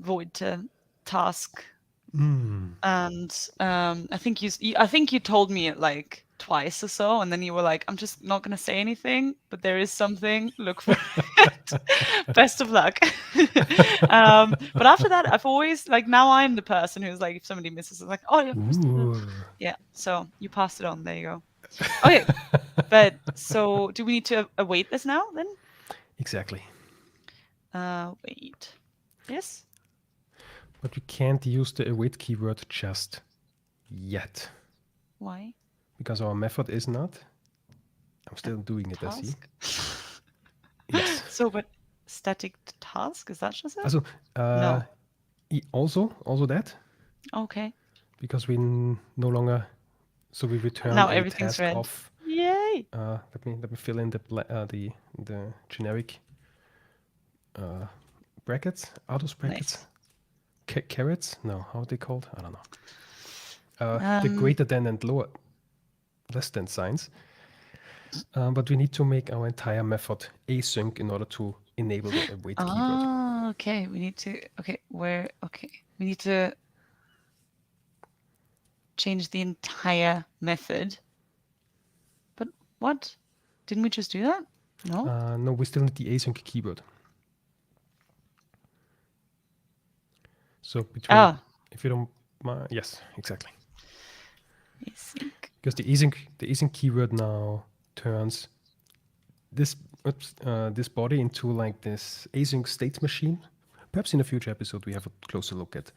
void to task, and I think you told me it like twice or so, and then you were like, "I'm just not gonna say anything, but there is something. Look for it. Best of luck." But after that, I've always like now I'm the person who's like, if somebody misses, it's like, "Oh yeah, Ooh. yeah." So you passed it on. There you go. Okay, but so do we need to await this now then? Exactly. Wait. Yes. But we can't use the await keyword just yet Why? because our method is not. I'm still doing it, I see. Task? Yes. So, but static task, is that just it? Also, No. also that, Okay. because we no longer, so we return Now a everything's task red. of. Yay! Let me fill in the generic brackets. Are those brackets Nice. carrots? No, how are they called? I don't know. The Um, greater than and lower less than signs. But we need to make our entire method async in order to enable the await keyword. okay. We need to, okay. We need to change the entire method. But what? Didn't we just do that? No? No, we still need the async keyword. So between, Ah, if you don't, yes, exactly. async. Because the async keyword now turns this this body into like this async state machine. Perhaps in a future episode we have a closer look at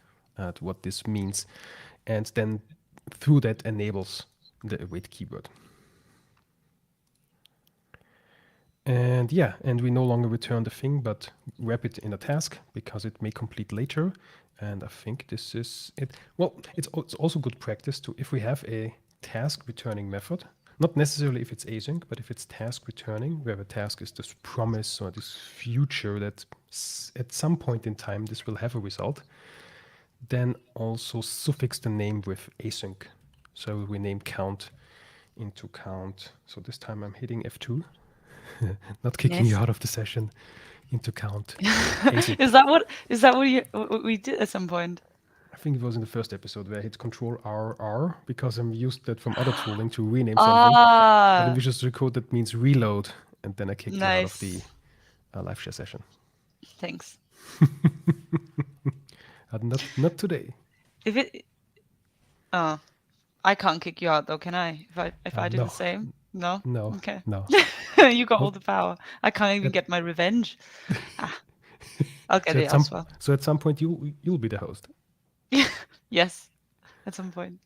what this means, and then through that enables the await keyword. And yeah, and we no longer return the thing, but wrap it in a task because it may complete later. And I think this is it. Well, it's also good practice to, if we have a task returning method, not necessarily if it's async, but if it's task returning, where the task is this promise or this future that at some point in time this will have a result, then also suffix the name with async. So we name count into count. So this time I'm hitting F2. Not kicking you Yes. out of the session, into count. Is that what we did at some point? I think it was in the first episode where I hit Control R because I'm used that from other tooling to rename something. But in Ah, Visual Studio Code that means reload, and then I kicked you out of the nice. live share session. Thanks. Not today. If it, oh, I can't kick you out though, can I? If I do the No, same? No? no, Okay. no. You got all Well, the power. I can't even at, get my revenge. Ah, I'll get so it at some elsewhere. so at some point you'll be the host. Yes, at some point.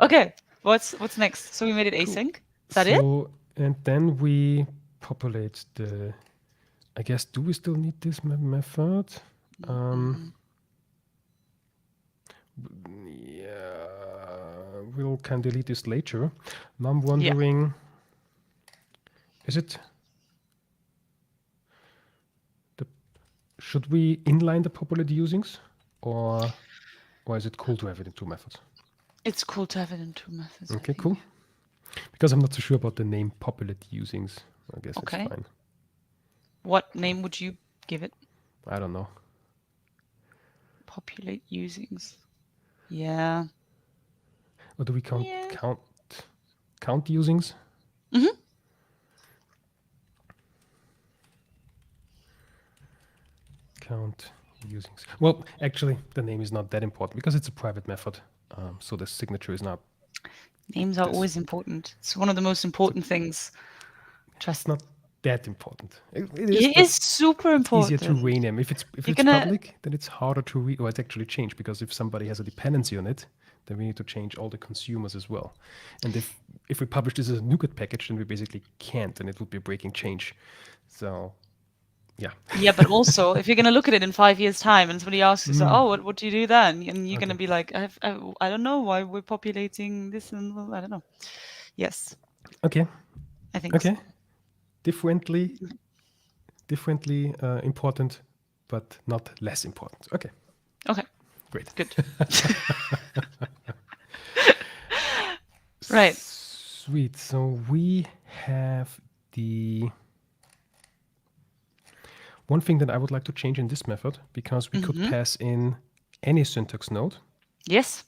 Okay, what's next? So we made it Cool. async. Is that it? So and then we populate the. I guess, do we still need this method? Yeah, we'll can delete this later. Now I'm Yeah. wondering, is it the should we inline the populate usings, or is it cool to have it in two methods? It's cool to have it in two methods, I Okay, think. cool. Because I'm not so sure about the name populate usings. I guess it's Okay. fine. What name would you give it? I don't know. Populate usings. Yeah. Or do we count Yeah. count usings? Mm-hmm. Count usings. Well, actually, the name is not that important because it's a private method. So the signature is not. Names are This. always important. It's one of the most important things. It's Trust. not that important. It is, It but is super it's easier to important. rename. If You're it's gonna, public, then it's harder to or it's actually change because if somebody has a dependency on it, then we need to change all the consumers as well. And if we publish this as a NuGet package, then we basically can't, and it would be a breaking change. So yeah. yeah, but also if you're gonna look at it in 5 years' time and somebody asks you, so, Mm, oh, what do you do then? And you're okay. gonna be like, I don't know why we're populating this, and I don't know. Yes, Okay. I think so. Okay. Differently important, but not less important. Okay. Okay, Great. good. Right. Sweet. So we have the one thing that I would like to change in this method, because we could pass in any syntax node, Yes.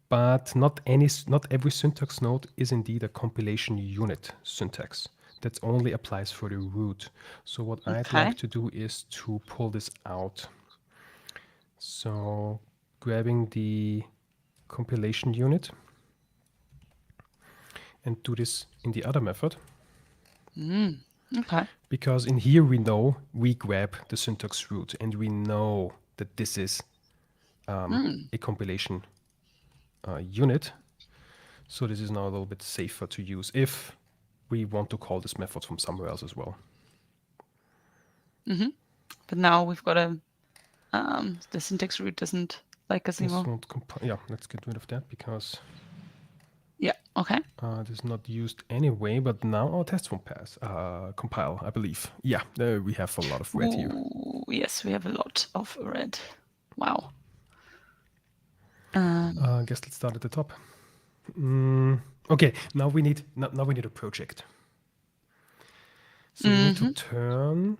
but not every syntax node is indeed a compilation unit syntax. That only applies for the root. So what I'd Okay. like to do is to pull this out. So grabbing the compilation unit and do this in the other method. Okay. Because in here we know we grab the syntax root and we know that this is a compilation unit. So this is now a little bit safer to use if we want to call this method from somewhere else as well. But now we've got a the syntax root doesn't like us This anymore. won't yeah, let's get rid of that because Yeah. Okay. this is not used anyway. But now our test won't pass. Compile, I believe. Yeah, we have a lot of red here. Ooh, yes, we have a lot of red. Wow. I guess let's start at the top. Okay, now we need a project. So we need to turn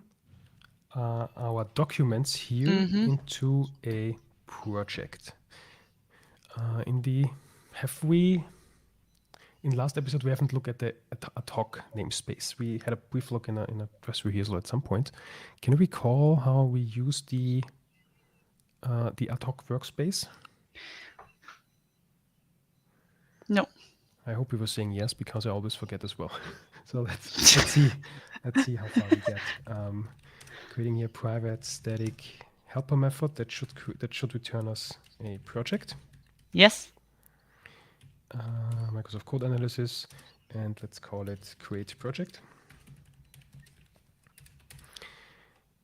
our documents here into a project. In last episode we haven't looked at the ad hoc namespace. We had a brief look in a dress rehearsal at some point. Can you recall how we use the ad hoc workspace? No. I hope you were saying yes, because I always forget as well. So let's see how far we get. Creating here private static helper method that should return us a project. Yes. Microsoft Code Analysis, and let's call it create project.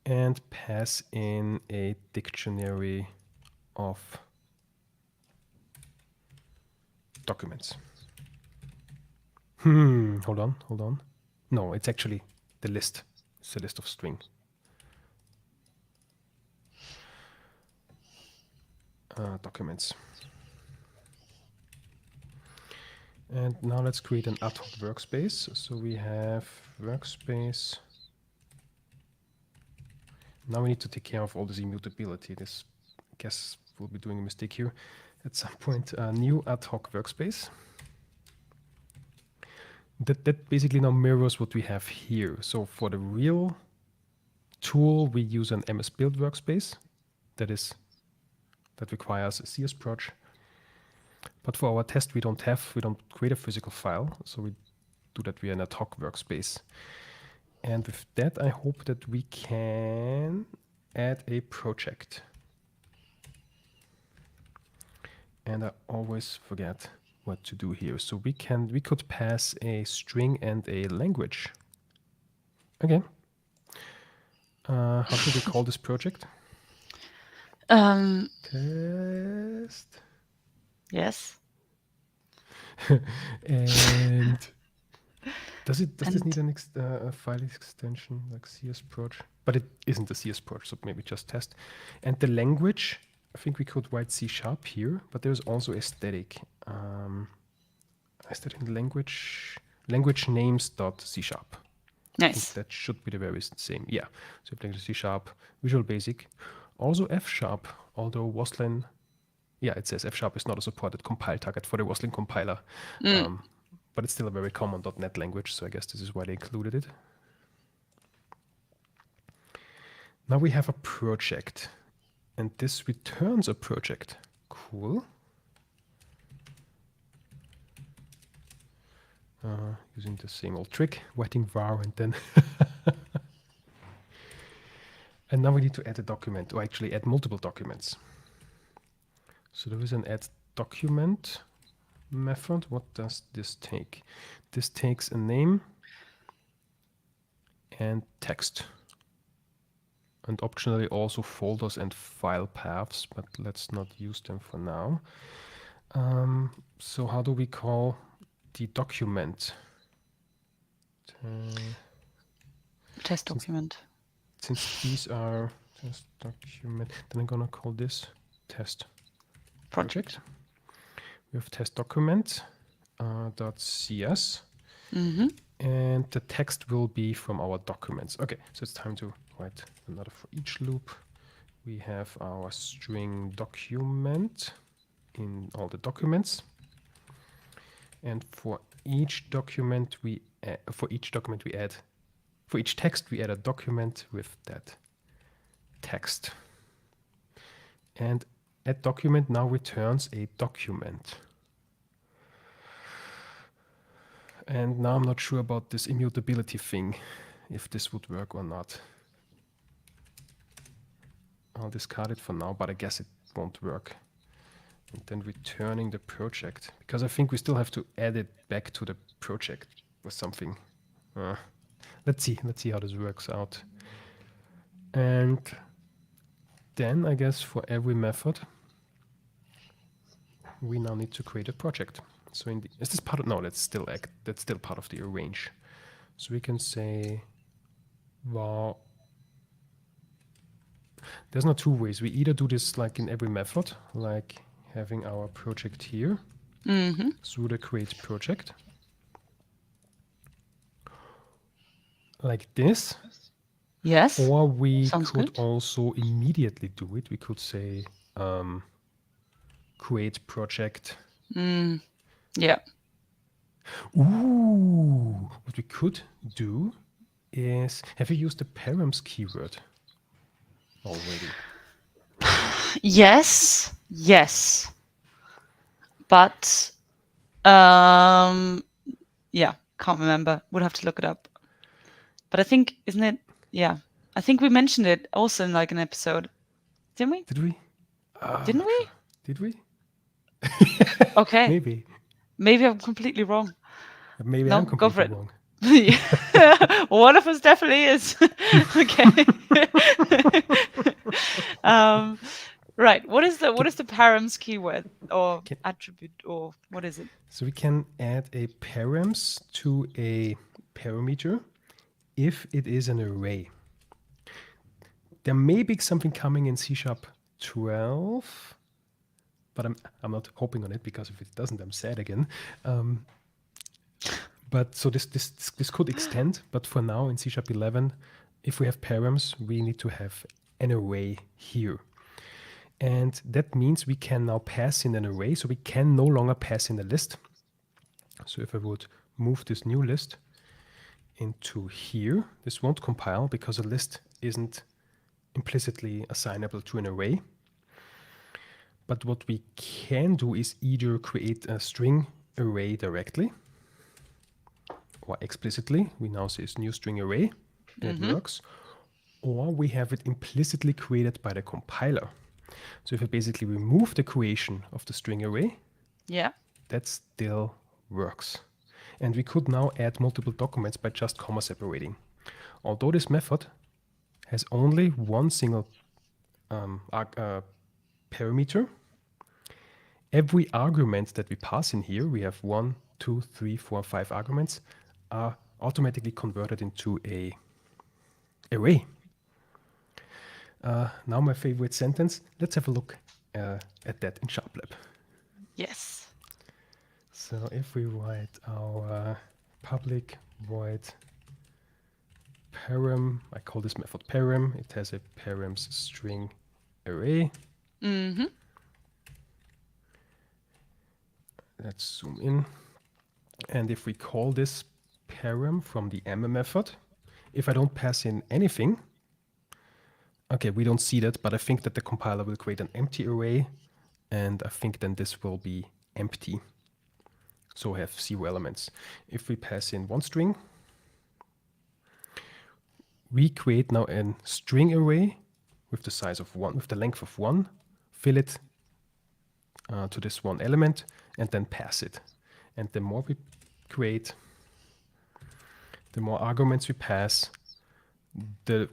And pass in a dictionary of documents. Hold on. No, it's actually the list. It's a list of string. Documents. And now let's create an ad hoc workspace. So we have workspace. Now we need to take care of all this immutability. This, I guess, we'll be doing a mistake here at some point. New ad hoc workspace. That basically now mirrors what we have here. So for the real tool, we use an MS Build workspace that requires a CS proj. But for our test, we don't create a physical file, so we do that via an ad hoc workspace. And with that, I hope that we can add a project. And I always forget what to do here. So we could pass a string and a language. Okay. How should we call this project? Test. Yes. And does this need a file extension like csproj? But it isn't a csproj, so maybe just test. And the language, I think we could write C# here, but there's also a static. Static language names dot C#. Nice. That should be the very same. Yeah. So C#, Visual Basic, also F#, although Waslin, yeah, it says F# is not a supported compile target for the Waslin compiler. But it's still a very common .NET language, so I guess this is why they included it. Now we have a project, and this returns a project. Cool. Using the same old trick, writing var and then... And now we need to add a document, or actually add multiple documents. So there is an add document method. What does this take? This takes a name and text. And optionally also folders and file paths, but let's not use them for now. So how do we call the document? Test document. Since these are test document, then I'm gonna call this test project. We have test document .cs, and the text will be from our documents. Okay, so it's time to write another for each loop. We have our string document in all the documents, and for each document we add, for each text we add a document with that text. And add document now returns a document. And now I'm not sure about this immutability thing, if this would work or not. I'll discard it for now, but I guess it won't work. And then returning the project, because I think we still have to add it back to the project or something. Let's see how this works out. And then I guess for every method, we now need to create a project. So is this part of, no, that's still part of the arrange. So we can say, well, there's not two ways. We either do this like in every method, like having our project here, through the create project, like this. Yes. Or we Sounds could good. also immediately do it. We could say create project. Yeah. Ooh, what we could do is, have you used the params keyword already? Yes. But yeah, can't remember. Would have to look it up. But I think, isn't it? Yeah, I think we mentioned it also in like an episode, didn't we? Did we? Didn't we? Did we? Okay. Maybe I'm completely wrong. I'm Go for completely it. wrong. One of us definitely is. Okay. Right. What is the params keyword or attribute, or what is it? So we can add a params to a parameter if it is an array. There may be something coming in C# 12, but I'm not hoping on it, because if it doesn't, I'm sad again. But so this could extend, but for now in C# 11, if we have params, we need to have an array here. And that means we can now pass in an array, so we can no longer pass in a list. So if I would move this new list into here, this won't compile because a list isn't implicitly assignable to an array. But what we can do is either create a string array directly, or explicitly, we now say it's new string array, and it works, or we have it implicitly created by the compiler. So if I basically remove the creation of the string array, that still works. And we could now add multiple documents by just comma separating. Although this method has only one single parameter, every argument that we pass in here, we have 1, 2, 3, 4, 5 arguments, are automatically converted into a array. Now my favorite sentence. Let's have a look at that in SharpLab. Yes. So if we write our public void param, I call this method param. It has a params string array. Let's zoom in. And if we call this param from the amma method, if I don't pass in anything, okay, we don't see that, but I think that the compiler will create an empty array, and I think then this will be empty. So I have 0 elements. If we pass in one string, we create now a string array with the size of 1, with the length of 1, fill it to this one element, and then pass it. And the more we create, the more arguments we pass, the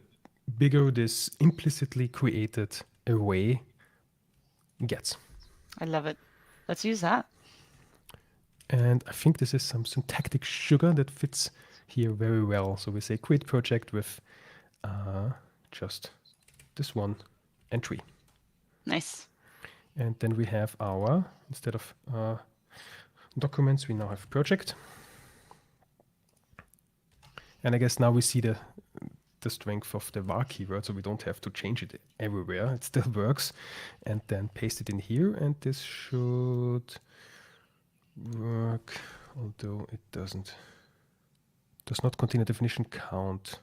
bigger this implicitly created array gets. I love it. Let's use that. And I think this is some syntactic sugar that fits here very well. So we say create project with just this one entry. Nice. And then we have our, instead of documents, we now have project. And I guess now we see the strength of the var keyword, so we don't have to change it everywhere. It still works. And then paste it in here, and this should work, although it does not contain a definition count.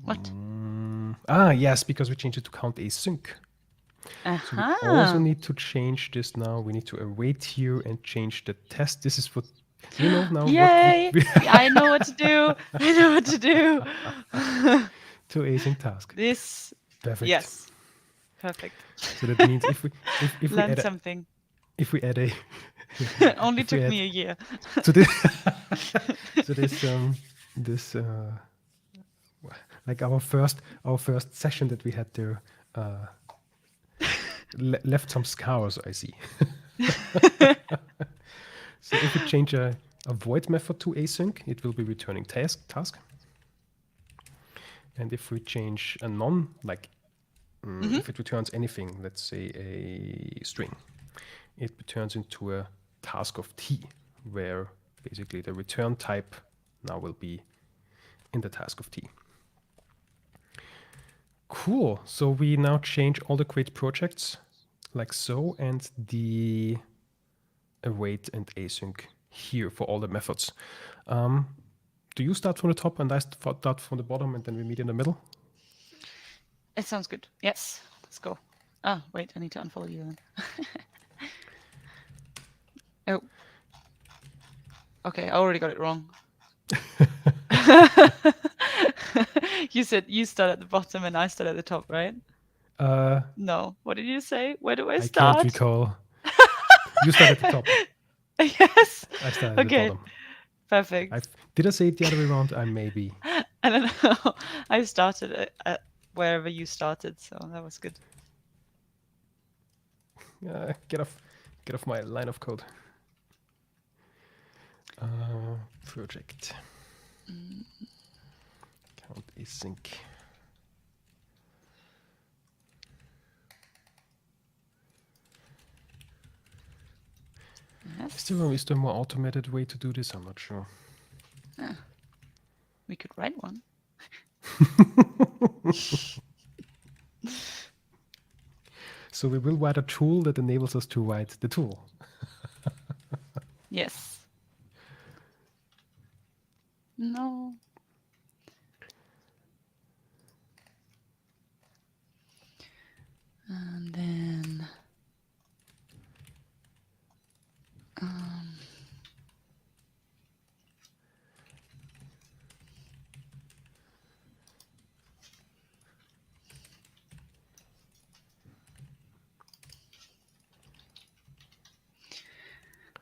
What? Yes, because we changed it to count async. So we also need to change this now. We need to await here and change the test. This is what you know now. Yay! I know what to do. I know what to do. To async task. This Perfect. Yes. Perfect. So that means if we Learn add a something. if we add a Only if we took add me a year. so this so this like our first session that we had there uh, left some scars, I see. So if we change a void method to async, it will be returning task. And if we change a non, like if it returns anything, let's say a string, it turns into a task of t, where basically the return type now will be in the task of t. Cool. So we now change all the create projects like so, and the await and async here for all the methods. Do you start from the top and I start from the bottom, and then we meet in the middle? It sounds good. Yes. Let's go. Ah, wait, I need to unfollow you then. Oh. Okay, I already got it wrong. You said you start at the bottom and I start at the top, right? No. What did you say? Where do I I start? can't recall. You start at the top. Yes. I start at the Okay. bottom. Perfect. Did I say it the other way around? I maybe. I don't know. I started at wherever you started, so that was good. Get off my line of code. Project. Count async. Yes. Is there a more automated way to do this? I'm not sure. We could write one. So we will write a tool that enables us to write the tool. Yes. No. And then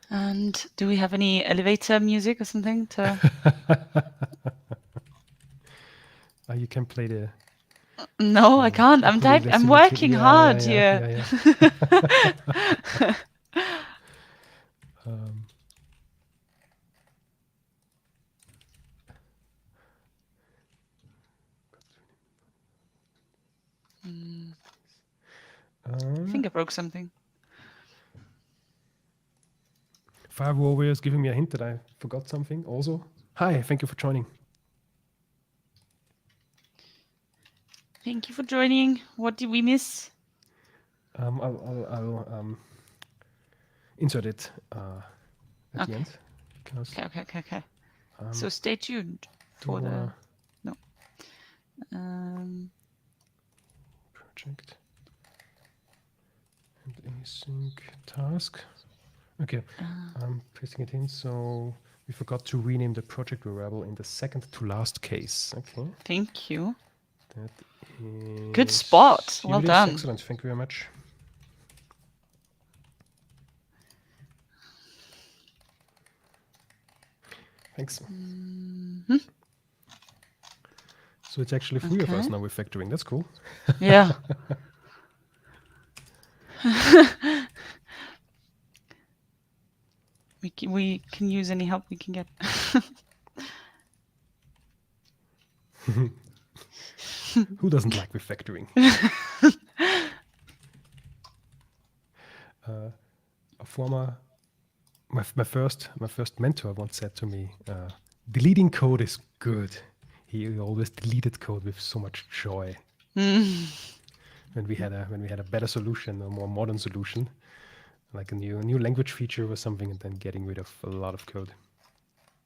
and do we have any elevator music or something to You can play the. No, I can't. I'm ukulele I'm simultaneously. working Yeah, hard yeah, here. yeah. I think I broke something. Fire Warrior is giving me a hint that I forgot something also. Hi, thank you for joining. Thank you for joining. What did we miss? I'll insert it at the end. Because Okay. So stay tuned for the no. Project and async task. Okay, I'm pasting it in. So we forgot to rename the project variable in the second to last case. Okay. Thank you. That is Good spot. Here Well it is. done. Excellent. Thank you very much. Thanks. So it's actually three of us now with factoring. That's cool. Yeah. we can use any help we can get. Who doesn't like refactoring? My first mentor once said to me, deleting code is good. He always deleted code with so much joy. When we had a better solution, a more modern solution, like a new language feature or something, and then getting rid of a lot of code.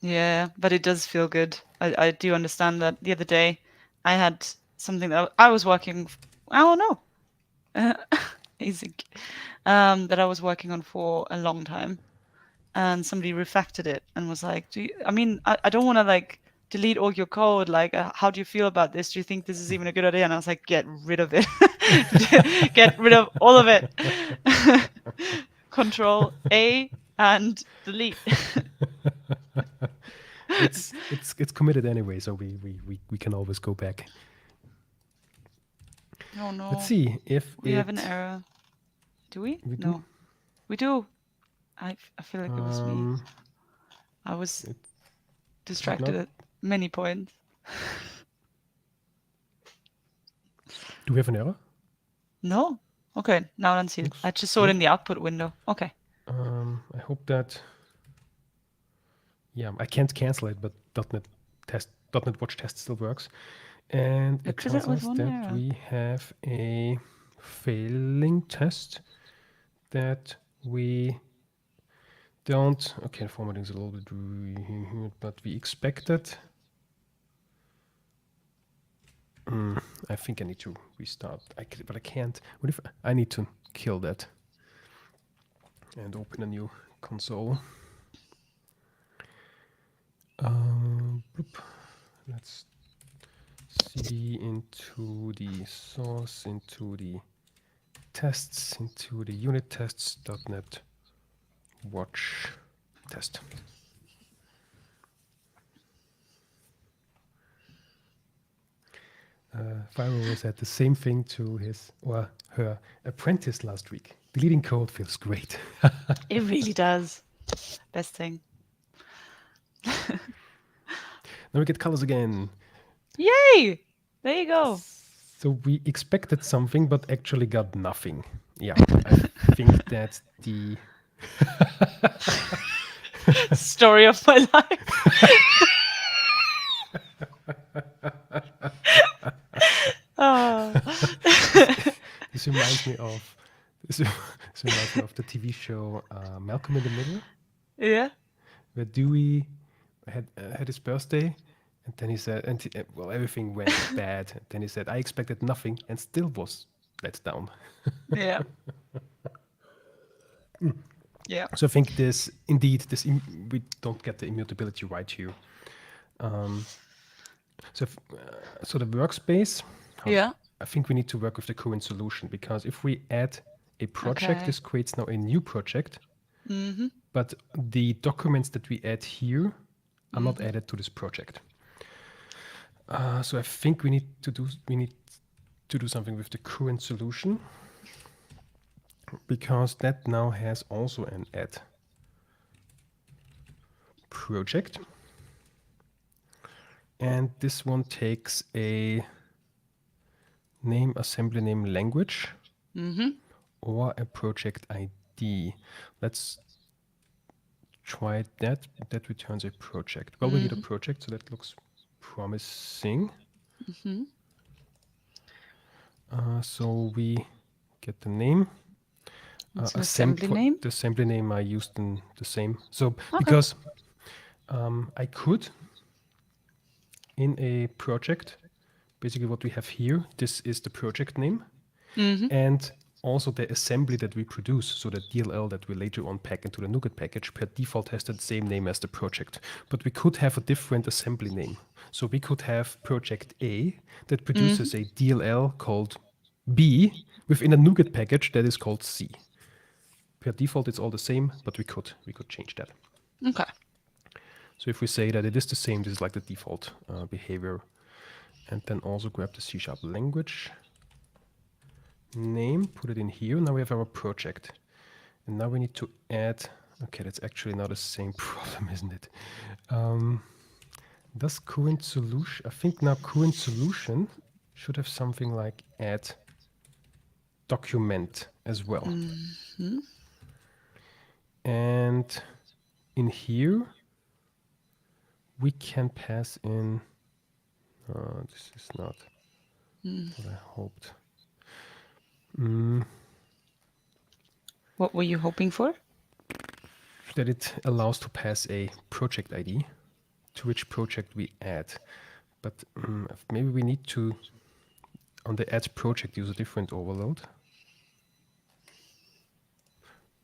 Yeah, but it does feel good. I do understand that. The other day, I had something that I was working. I don't know. Async. That I was working on for a long time, and somebody refactored it and was like, I don't want to like delete all your code. Like, how do you feel about this? Do you think this is even a good idea? And I was like, get rid of it. Get rid of all of it. Control A and delete. It's committed anyway, so we can always go back. Oh no. Let's see if we have an error. Do we? We No. do? We do. I feel like it was me. I was distracted at many points. Do we have an error? No. Okay, now I don't see it. I just saw it in the output window. Okay. I hope that. Yeah, I can't cancel it, but .NET Watch test still works, and it tells us that we have a failing test that we don't. Okay, formatting is a little bit weird, but we expected. I think I need to restart, but I can't. What if I need to kill that and open a new console? Let's cd into the source, into the tests, into the unit tests.NET Watch test. Fyro said the same thing to his or her apprentice last week. Deleting code feels great. It really does. Best thing. Now we get colors again. Yay! There you go. So we expected something, but actually got nothing. Yeah, I think that's the story of my life. This reminds me of the TV show Malcolm in the Middle. Yeah. Where Dewey had his birthday, and then he said, well, everything went bad. And then he said, I expected nothing, and still was let down. Yeah. Yeah. So I think we don't get the immutability right here. So the workspace. Yeah. I think we need to work with the current solution, because if we add a project, this creates now a new project. Mm-hmm. But the documents that we add here are not added to this project. So I think we need to do something with the current solution, because that now has also an add project, and this one takes a name, assembly name, language, or a project ID. Let's try that. That returns a project. Well, we need a project, so that looks promising. So we get the name. Assembly name? The assembly name I used in the same. So because I could, in a project, basically what we have here, this is the project name, and also the assembly that we produce, so the DLL that we later on pack into the NuGet package, per default has the same name as the project. But we could have a different assembly name. So we could have project A that produces a DLL called B within a NuGet package that is called C. Per default, it's all the same, but we could change that. Okay. So if we say that it is the same, this is like the default behavior. And then also grab the C# language name, put it in here. Now we have our project. And now we need to add, okay, that's actually not the same problem, isn't it? Does current solution, I think now current solution should have something like add document as well. And in here, we can pass in, this is not what I hoped. What were you hoping for? That it allows to pass a project ID to which project we add. But maybe we need to, on the add project, use a different overload.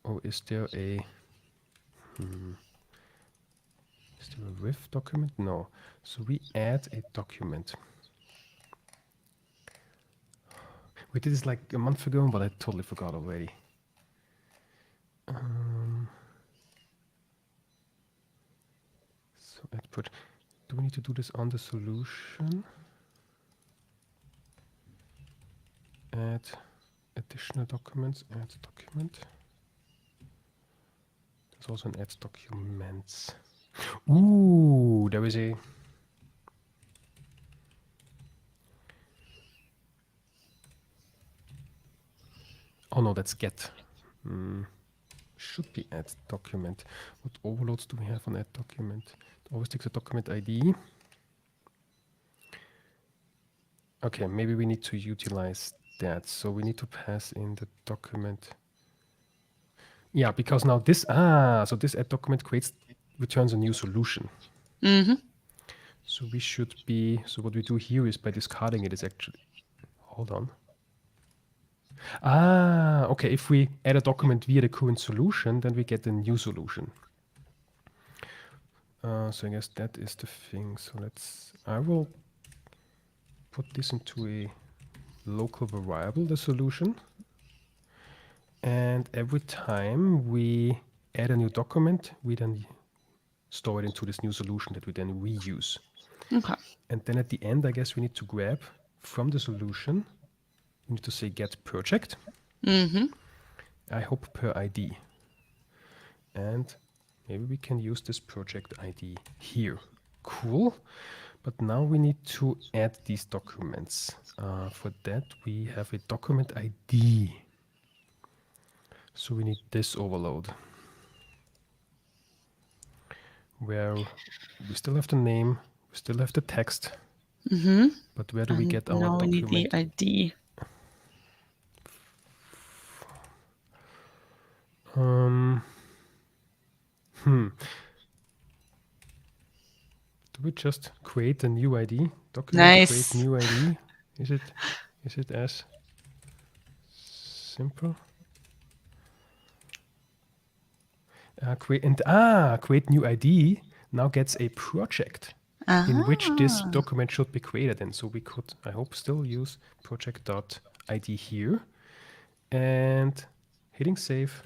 Or is there a with document? No. So we add a document. We did this like a month ago, but I totally forgot already. So add project. Do we need to do this on the solution? Add additional documents. Add document. There's also an add documents. Ooh, there is a. Oh no, that's get. Should be add document. What overloads do we have on add document? It always takes a document ID. Okay, maybe we need to utilize that. So we need to pass in the document. Yeah, because now this, so this add document returns a new solution. So we should be, so what we do here is by discarding it is actually, hold on. Okay, if we add a document via the current solution, then we get a new solution. So I guess that is the thing. So I will put this into a local variable, the solution. And every time we add a new document, we then store it into this new solution that we then reuse. Okay. And then at the end, I guess we need to grab from the solution, we need to say get project. I hope per ID. And maybe we can use this project ID here. Cool. But now we need to add these documents. For that, we have a document ID. So we need this overload, where we still have the name, we still have the text, but where do we get our now document? we need the ID. Do we just create a new ID? Document Nice. create new ID? Is it as simple? Create new ID now gets a project in which this document should be created in. So we could, I hope, still use project.id here and hitting save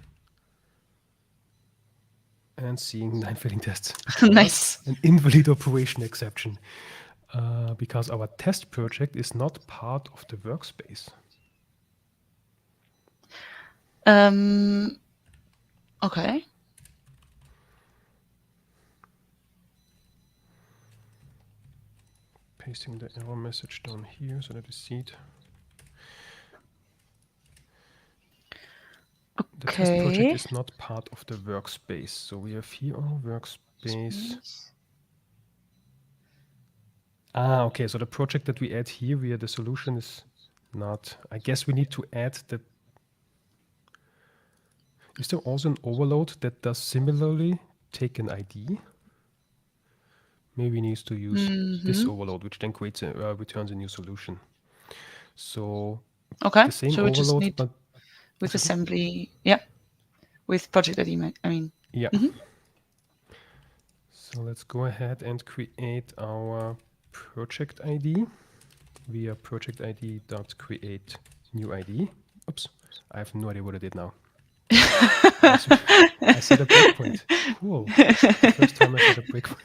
and seeing 9 failing tests. Nice. An invalid operation exception because our test project is not part of the workspace. Okay. Pasting the error message down here so that we see it. The test project is not part of the workspace. So we have here our workspace. Okay. So the project that we add here via the solution is not. I guess we need to add the. Is there also an overload that does similarly take an ID? Maybe we need to use this overload, which then returns a new solution. So okay, the same so we overload, just need but with assembly, yeah, with project ID. I mean, yeah. So let's go ahead and create our project ID via project ID.create new ID. Oops, I have no idea what I did now. I set a breakpoint. Cool. The first time I set a breakpoint.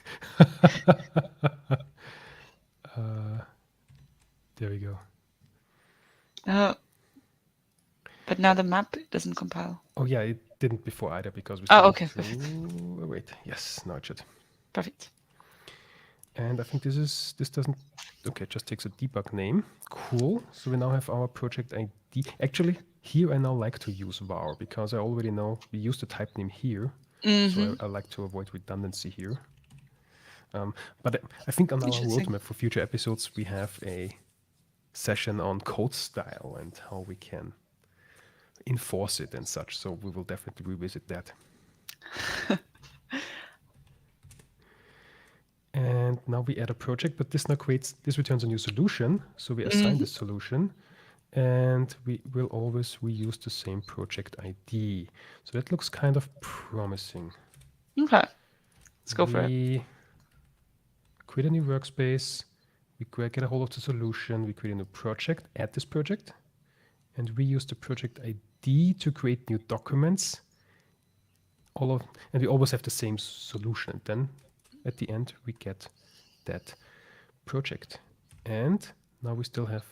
There we go. But now the map doesn't compile. Oh yeah, it didn't before either because we. Okay. Wait, yes, now it should. Perfect. And I think this doesn't. Okay, it just takes a debug name. Cool. So we now have our project ID. Actually, here I now like to use var because I already know we use the type name here. So I like to avoid redundancy here. But I think on our roadmap for future episodes, we have a session on code style and how we can enforce it and such. So we will definitely revisit that. And now we add a project, but this returns a new solution. So we assign the solution and we will always reuse the same project ID. So that looks kind of promising. Okay, let's go for it. create a new workspace, we get a hold of the solution, we create a new project, add this project, and we use the project ID to create new documents. And we always have the same solution. And then at the end, we get that project. And now we still have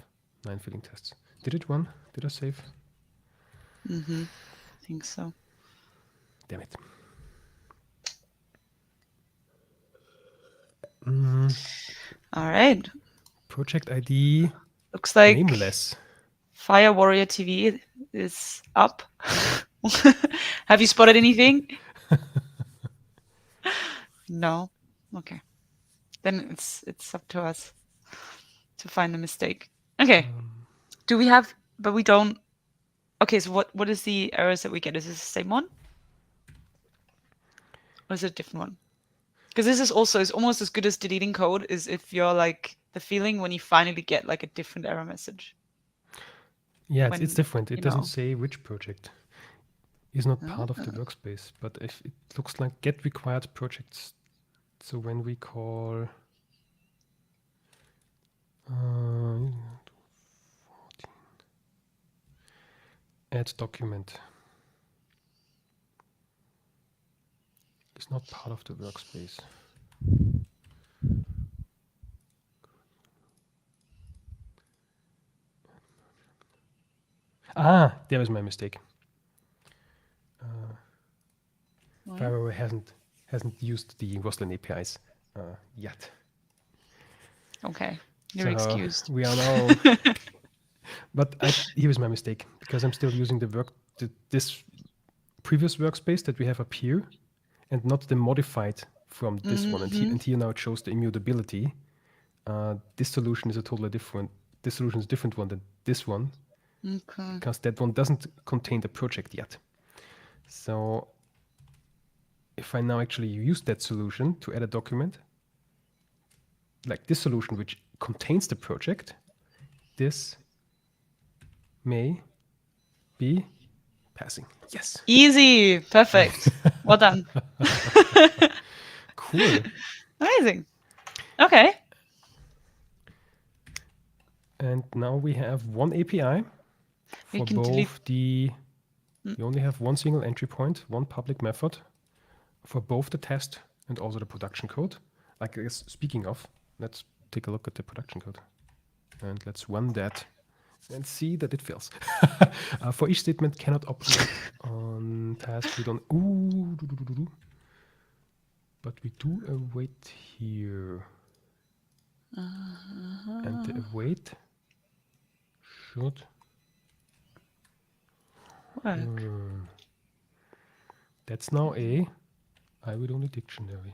9 filling tests. Did it run? Did I save? I think so. Damn it. All right. Project ID Looks like nameless. Fire Warrior TV is up. Have you spotted anything? No. Okay. Then it's up to us to find the mistake. Okay. Do we have? But we don't. Okay. So what is the errors that we get? Is this the same one? Or is it a different one? Because this is almost as good as deleting code is if you're like the feeling when you finally get like a different error message. Yeah, When, it's different. It you doesn't know. say which project is not part of the workspace, but if it looks like get required projects. So when we call add document, it's not part of the workspace. There was my mistake. Firewall hasn't used the Roslyn APIs yet. Okay, you're excused. We are now. But here is my mistake, because I'm still using this previous workspace that we have up here, and not the modified from this one. And here now it shows the immutability. This solution is a totally different. This solution is a different one than this one, because that one doesn't contain the project yet. So if I now actually use that solution to add a document, like this solution which contains the project, this may be passing. Yes. Easy. Perfect. Well done. Cool. Amazing. Okay. And now we have one API for both the. You only have one single entry point, one public method for both the test and also the production code. Like, I guess, speaking of, let's take a look at the production code. And let's run that and see that it fails. For each statement cannot operate on task. We don't. But we do await here. And the await should work. That's now a I read only dictionary.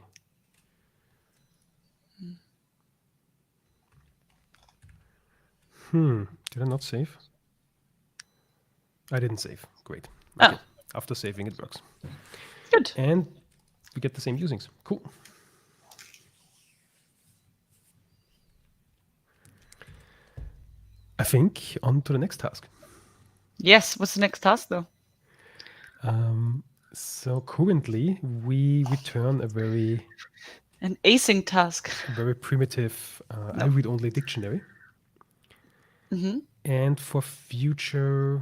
Did I not save? I didn't save. Great. Okay. After saving, it works. Good. And we get the same usings. Cool. I think on to the next task. Yes. What's the next task, though? So currently, we return an async task. A very primitive I read only dictionary. And for future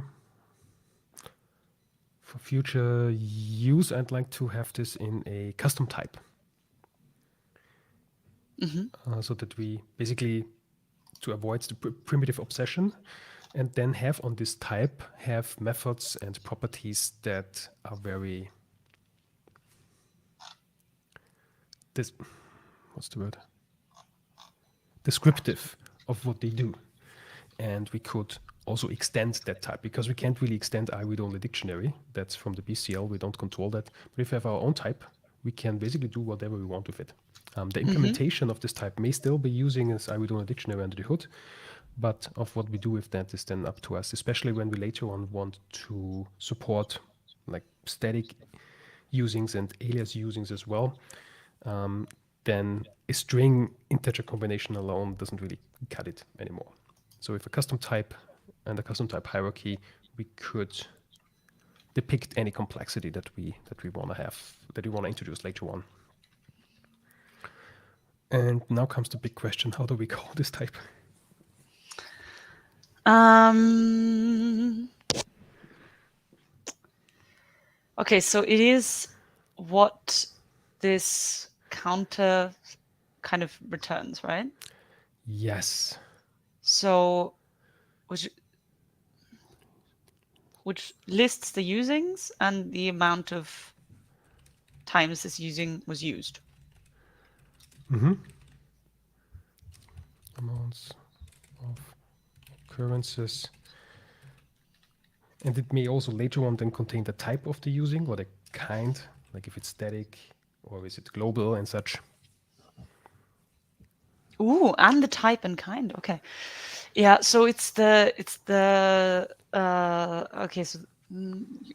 use, I'd like to have this in a custom type. So that we basically, to avoid the primitive obsession, and then have on this type have methods and properties that are very descriptive of what they do. And we could also extend that type, because we can't really extend I read only dictionary. That's from the BCL. We don't control that. But if we have our own type, we can basically do whatever we want with it. The implementation of this type may still be using as I read only dictionary under the hood, but of what we do with that is then up to us, especially when we later on want to support like static usings and alias usings as well. Then a string integer combination alone doesn't really cut it anymore. So with a custom type and a custom type hierarchy, we could depict any complexity that we want to have, that we want to introduce later on. And now comes the big question: how do we call this type? Okay, so it is what this counter kind of returns, right? Yes. So which lists the usings and the amount of times this using was used. Amounts of occurrences. And it may also later on then contain the type of the using or the kind, like if it's static or is it global and such. Ooh, and the type and kind. Okay. Yeah, so it's the okay, so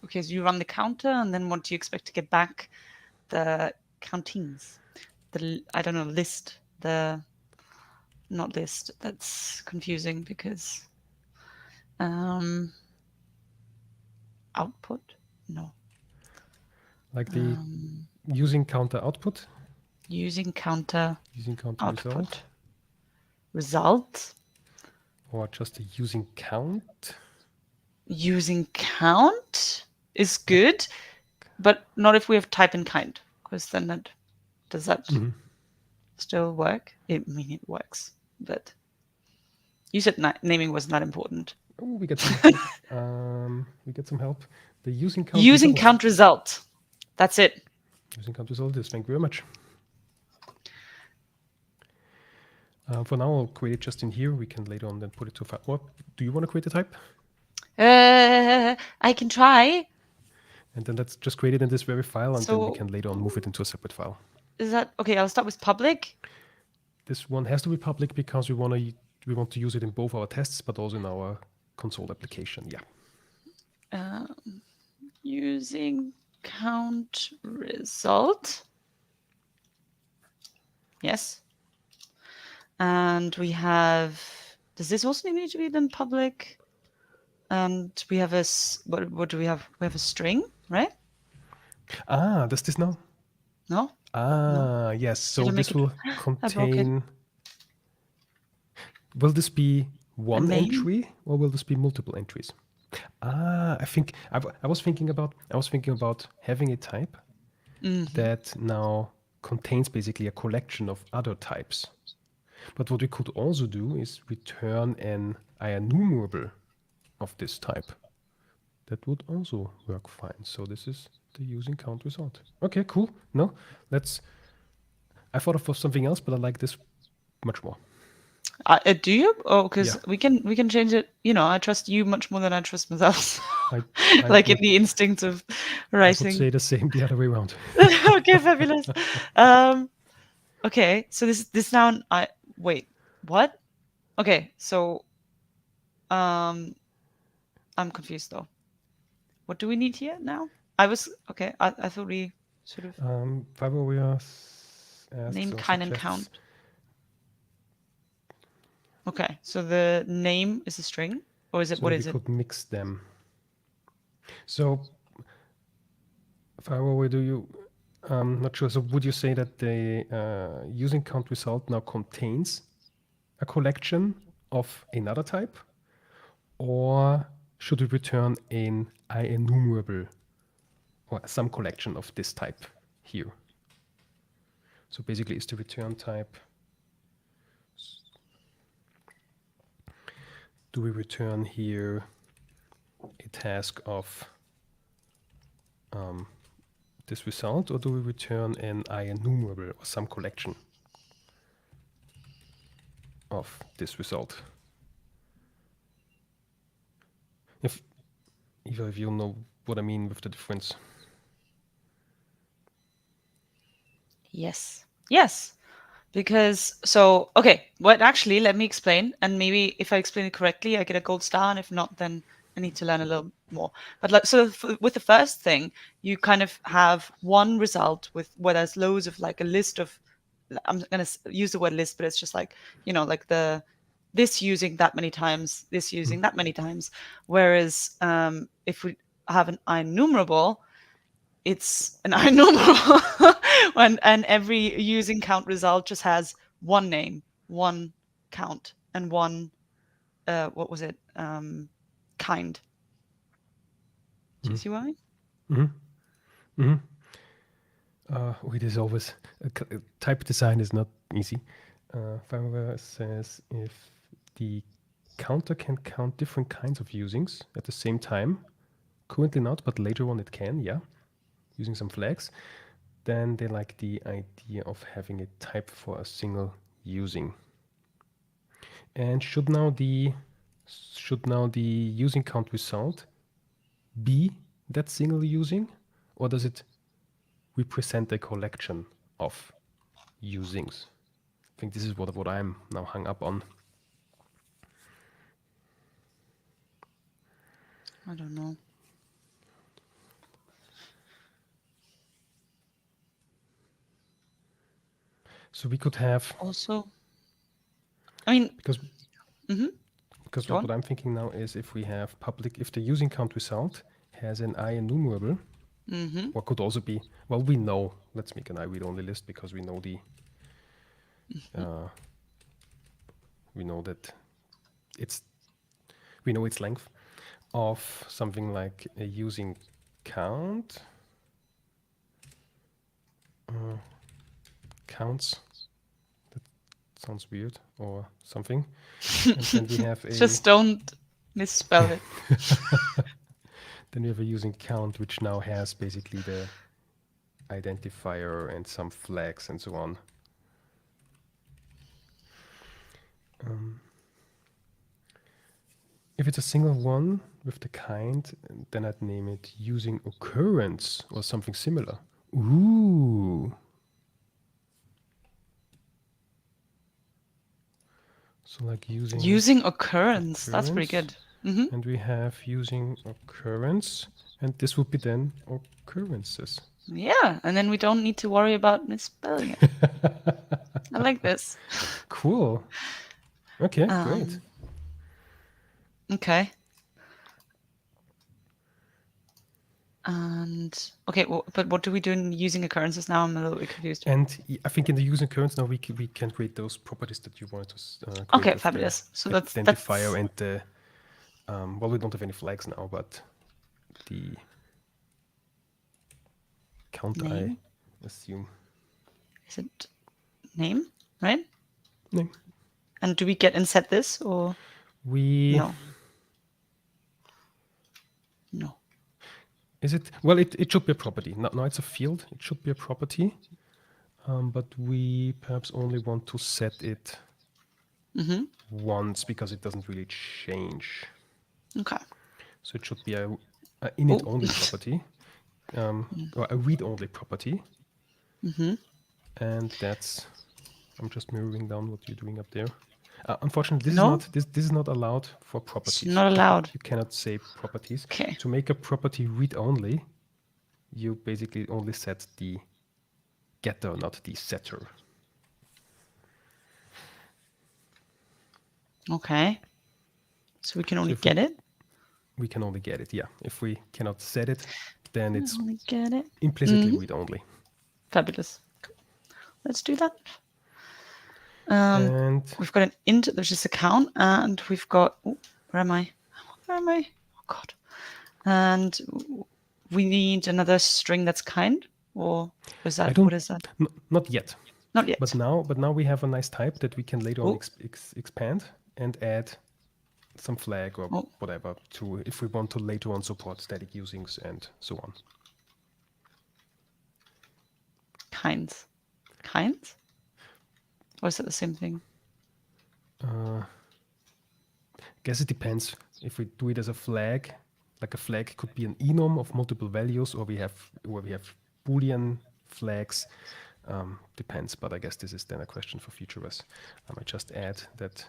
okay, so you run the counter and then what do you expect to get back? The countings. I don't know, list. Not list. That's confusing because output? No. Like the using counter output, Using counter using counter output. result, Result. or just the using count. Using count is good, but not if we have type and kind, because then does that still work? I mean, it works, but you said naming was not important. Oh, we get some. We get some help. The using count Using result. count result. That's it. Using count result is. Thank you very much. For now, I'll create it just in here. We can later on then put it to a file. Or do you want to create a type? I can try. And then let's just create it in this very file, and then we So- can later on move it into a separate file. Is that okay? I'll start with public. This one has to be public because we want to use it in both our tests, but also in our console application. Yeah. Using count result. Yes. And we have, does this also need to be then public? And we have what do we have? We have a string, right? Does this now? No? Yes. So Did I this make it- will I broke it. contain. Will this be one name? entry or will this be multiple entries? I think I was thinking about having a type that now contains basically a collection of other types. But what we could also do is return an enumerable of this type. That would also work fine. So this is the using count result. Okay, cool. No, I thought of something else, but I like this much more. Do you? Oh, because Yeah. we can change it. You know, I trust you much more than I trust myself. I Like in would- the instincts of I would writing. say the same the other way around. Okay, fabulous. Okay, so this now wait, what? Okay, so I'm confused though. What do we need here now? I thought we sort of Favoria name, kind, and count. Okay, so the name is a string, or is it, So what we is it? could mix them. So, Favoria, do you? Not sure. So, would you say that the using count result now contains a collection of another type, or should we return an enumerable or some collection of this type here? So basically, is the return type. Do we return here a task of this result, or do we return an enumerable or some collection of this result? If either of you know what I mean with the difference. Yes. Yes. Because okay, what actually, let me explain, and maybe if I explain it correctly, I get a gold star, and if not, then I need to learn a little more. But with the first thing, you kind of have one result where there's loads of like a list of, I'm going to use the word list, but it's just like, like this using that many times, this using that many times. Whereas if we have an enumerable, it's an enumerable and every using count result just has one name, one count, and one, what was it? Kind. Do you see what I mean? Mm-hmm. Mm-hmm. It is always type design is not easy. Firmware says if the counter can count different kinds of usings at the same time, currently not, but later on it can, yeah, using some flags, then they like the idea of having a type for a single using. And should now the using count result be that single using, or does it represent a collection of usings? I think this is what I'm now hung up on. I don't know. So we could have Also, I mean, because Go on. what I'm thinking now is if we have public, if the using count result has an I enumerable, or could also be, well, we know, let's make an I read only list because we know the we know that we know its length of something like a using count counts. That sounds weird or something. And then we have a Just don't misspell it. then we have a using count which now has basically the identifier and some flags and so on. If it's a single one with the kind, then I'd name it using occurrence or something similar. Ooh. So like Using occurrence. That's pretty good. And we have using occurrence, and this would be then occurrences. Yeah, and then we don't need to worry about misspelling it. I like this. Cool. Okay, great. Okay. And okay, well, but what do we do in using occurrences now? I'm a little bit confused. And I think in the using occurrence now we can create those properties that you wanted to create. Okay, with fabulous. the So that's identifier and the well, we don't have any flags now, but the count name. I assume. Is it name, right? Name. And do we get and set this or No. No. Is it? Well, it should be a property. Now it's a field. It should be a property. But we perhaps only want to set it once because it doesn't really change. Okay. So it should be a init-only property, or a read-only property. And that's, I'm just mirroring down what you're doing up there. Unfortunately, this is not allowed for properties. It's not allowed. You cannot say properties. Okay. To make a property read-only, you basically only set the getter, not the setter. Okay. So we can only get it? We can only get it, yeah. If we cannot set it, then it's only get it. implicitly read-only. Fabulous. Let's do that. And we've got an int, there's just a count, and we've got, where am I? Oh God. And we need another string that's kind, or is that, what is that? Not yet. Not yet. But now we have a nice type that we can later on expand and add some flag or whatever to, if we want to later on support static usings and so on. Kinds. Kinds? Or is that the same thing? I guess it depends. If we do it as a flag, like a flag could be an enum of multiple values, or we have Boolean flags. Depends, but I guess this is then a question for futurers. I might just add that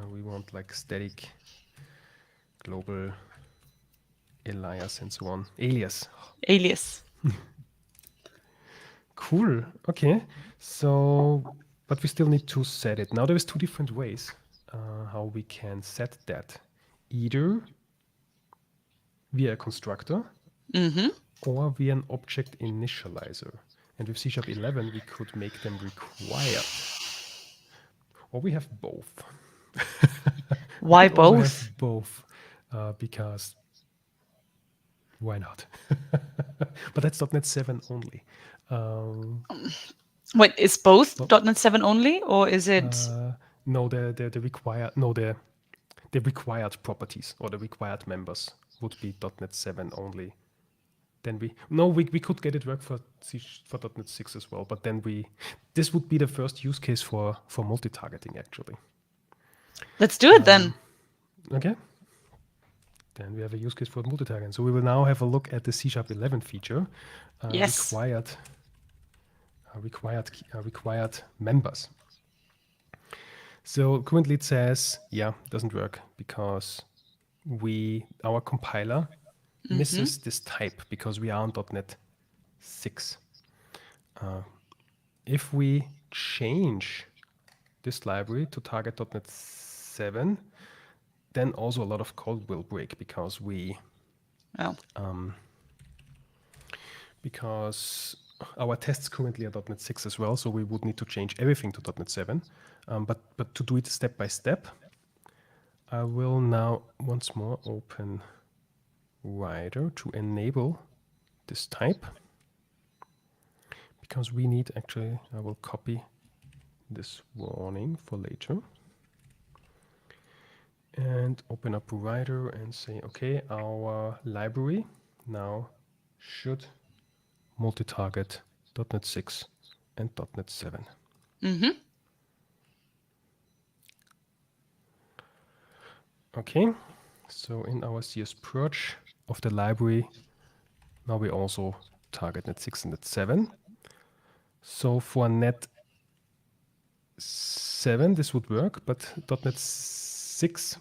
we want like static, global, alias, and so on. Alias. Alias. Cool. Okay. So, but we still need to set it. Now there's two different ways how we can set that. Either via a constructor or via an object initializer. And with C#11, we could make them required. or we have both. We Why could also have both? both because why not? But that's .NET 7 only. Wait, is both Well, .NET 7 only, or is it? no, the required the required properties or the required members would be .NET 7 only. Then we could get it work for .NET 6 as well, but then this would be the first use case for multi-targeting actually. Let's do it then. Okay. Then we have a use case for multi-targeting. So we will now have a look at the C# 11 feature, Yes. required members. So currently it says, yeah, doesn't work because our compiler misses this type because we are on .NET 6. If we change this library to target .NET 7, then also a lot of code will break because Oh. because our tests currently are .NET 6 as well, so we would need to change everything to .NET 7. But to do it step by step, I will now once more open Rider to enable this type, because we need actually, I will copy this warning for later and open up Rider and say, okay, our library now should multi-target .NET 6 and .NET 7. Okay, so in our CS purge of the library, now we also target .NET 6 and .NET 7. So for .NET 7, this would work, but .NET 6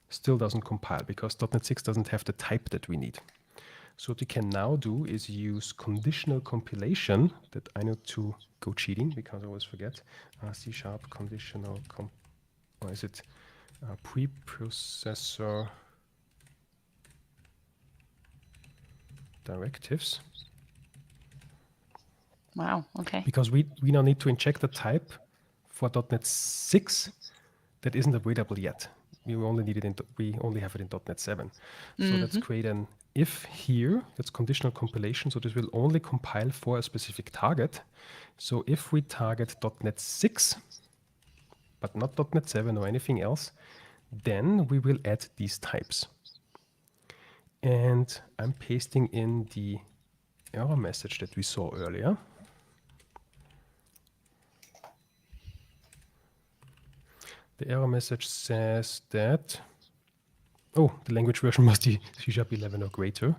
still doesn't compile because .NET 6 doesn't have the type that we need. So what we can now do is use conditional compilation. That I need to go cheating because I always forget. C# conditional or is it preprocessor directives? Wow. Okay. Because we now need to inject a type for .NET 6 that isn't available yet. We only have it in .NET 7. So let's create an if here. That's conditional compilation. So this will only compile for a specific target. So if we target .NET 6, but not .NET 7 or anything else, then we will add these types. And I'm pasting in the error message that we saw earlier. The error message says that, the language version must be C# 11 or greater.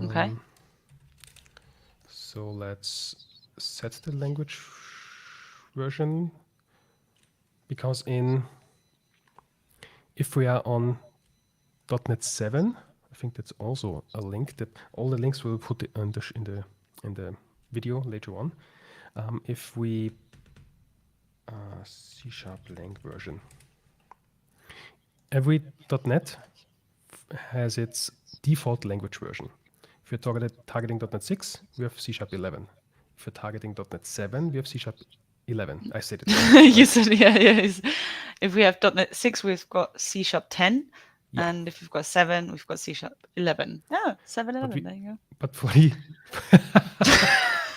Okay. So let's set the language version, because if we are on .NET 7, I think that's also a link that all the links we'll put in the video later on. If we C# lang version, every .NET has its default language version. If you're targeting .NET 6, we have C# 11. If you're targeting .NET 7, we have C# 11. I said it wrong. You said, yeah. If we have .NET 6, we've got C# 10. Yeah. And if we've got 7, we've got C# 11. Oh, 7, 11. There you go. But for the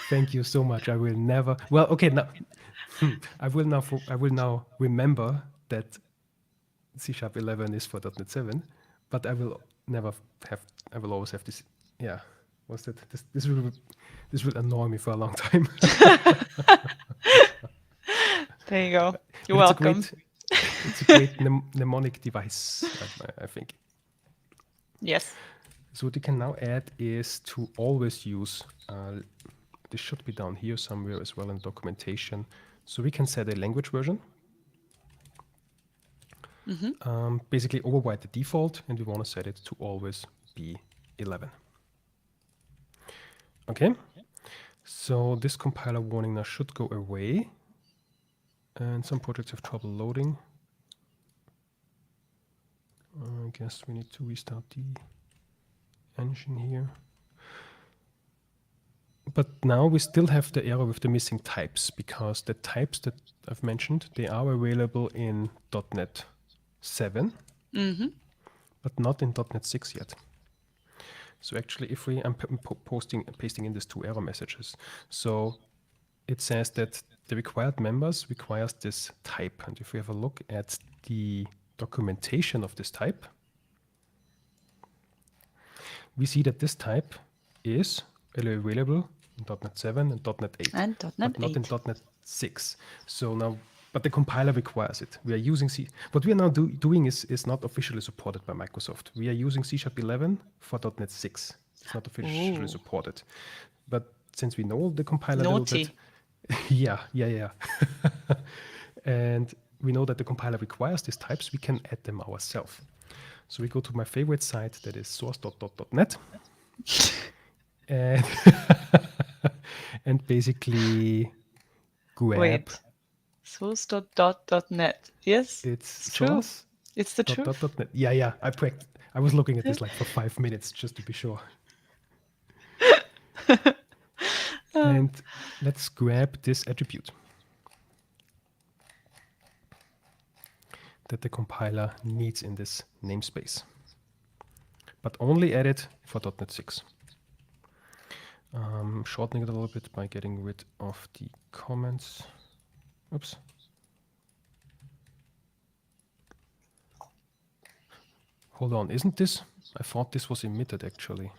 thank you so much. I will never. Well, okay. Now I will now remember that C# 11 is for .NET 7, but I will never have. I will always have this. Yeah. What's that? This will annoy me for a long time. There you go. You're But welcome. it's a great mnemonic device, I think. Yes. So what you can now add is to always use, this should be down here somewhere as well in documentation. So we can set a language version. Basically override the default, and we want to set it to always be 11. Okay. So this compiler warning now should go away. And some projects have trouble loading. I guess we need to restart the engine here. But now we still have the error with the missing types, because the types that I've mentioned, they are available in .NET 7, but not in .NET 6 yet. So actually, if I'm pasting in these two error messages. So it says that the required members requires this type. And if we have a look at the documentation of this type, we see that this type is available in .NET 7 and .NET 8, And but .NET not in 8. .NET 6. So now, but the compiler requires it. We are using C. What we are now doing is not officially supported by Microsoft. We are using C# 11 for .NET 6. It's not officially Ooh. supported. But since we know the compiler a little bit, Naughty. yeah. And we know that the compiler requires these types, we can add them ourselves. So we go to my favorite site, that is source.net, and, and basically grab. Wait. Source.net. Yes, It's true. source. It's the truth. .net. Yeah. I was looking at this like for 5 minutes just to be sure. And let's grab this attribute that the compiler needs in this namespace, but only add it for .NET 6. Shortening it a little bit by getting rid of the comments. Oops. Hold on, isn't this? I thought this was emitted actually.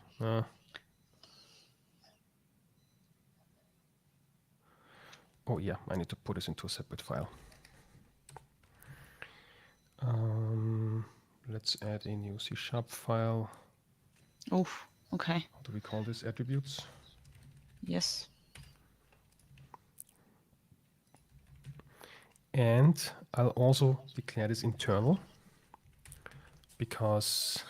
Oh yeah, I need to put this into a separate file. Let's add a new C# file. Oh, okay. How do we call this? Attributes? Yes. And I'll also declare this internal, because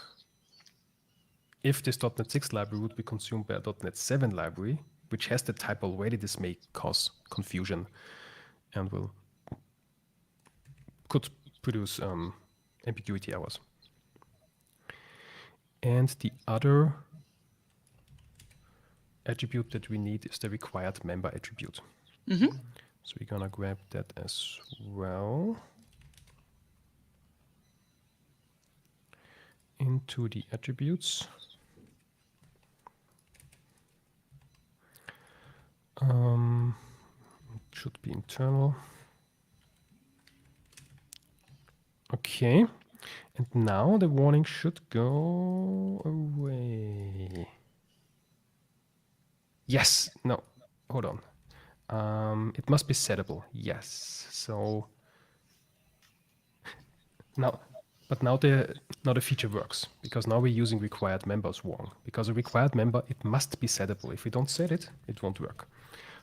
if this .NET 6 library would be consumed by a .NET 7 library, which has the type already, this may cause confusion and could produce ambiguity errors. And the other attribute that we need is the required member attribute. So we're gonna grab that as well into the attributes. It should be internal. Okay, and now the warning should go away. Yes, no, hold on. It must be settable, yes. So now the feature works, because now we're using required members wrong. Because a required member, it must be settable. If we don't set it, it won't work.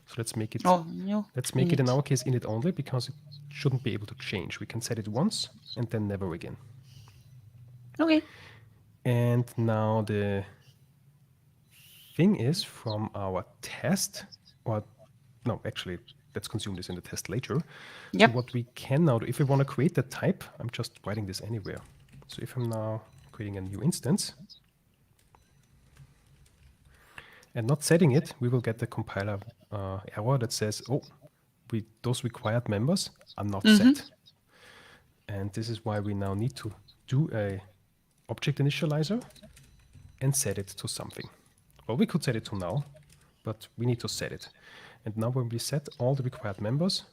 So let's make it. Oh, no. Let's make it in our case init only, because it shouldn't be able to change. We can set it once and then never again. Okay. And now the thing is, from our test, or no, actually, let's consume this in the test later. Yep. So what we can now do, if we want to create that type, I'm just writing this anywhere. So if I'm now creating a new instance and not setting it, we will get the compiler error that says, oh, those required members are not set. And this is why we now need to do a object initializer and set it to something. Well, we could set it to null, but we need to set it. And now when we set all the required members,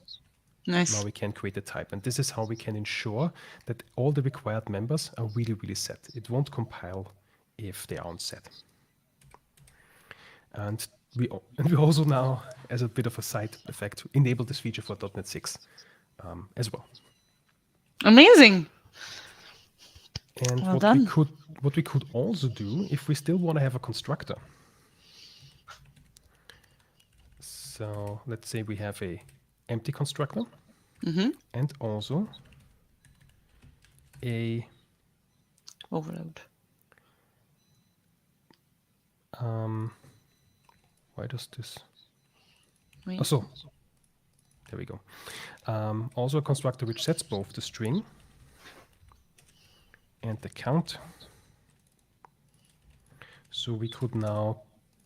nice. Now we can create a type. And this is how we can ensure that all the required members are really, really set. It won't compile if they aren't set. And we also now, as a bit of a side effect, enable this feature for .NET 6 as well. Amazing. And well done. what we could also do, if we still want to have a constructor. So let's say we have a empty constructor and also a overload. Why does this? Wait. Oh, so there we go. Also a constructor which sets both the string and the count. So we could now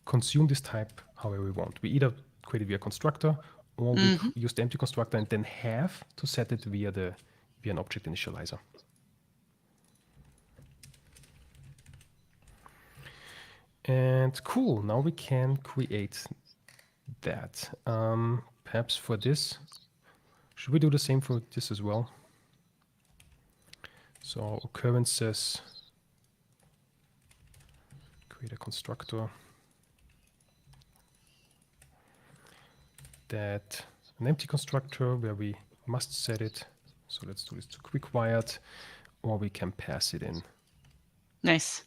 consume this type however we want. We either create it via constructor, or we use the empty constructor and then have to set it via an object initializer. And cool, now we can create that. Perhaps for this, should we do the same for this as well? So occurrences, create a constructor that an empty constructor where we must set it. So let's do this to quick-wired, or we can pass it in. Nice.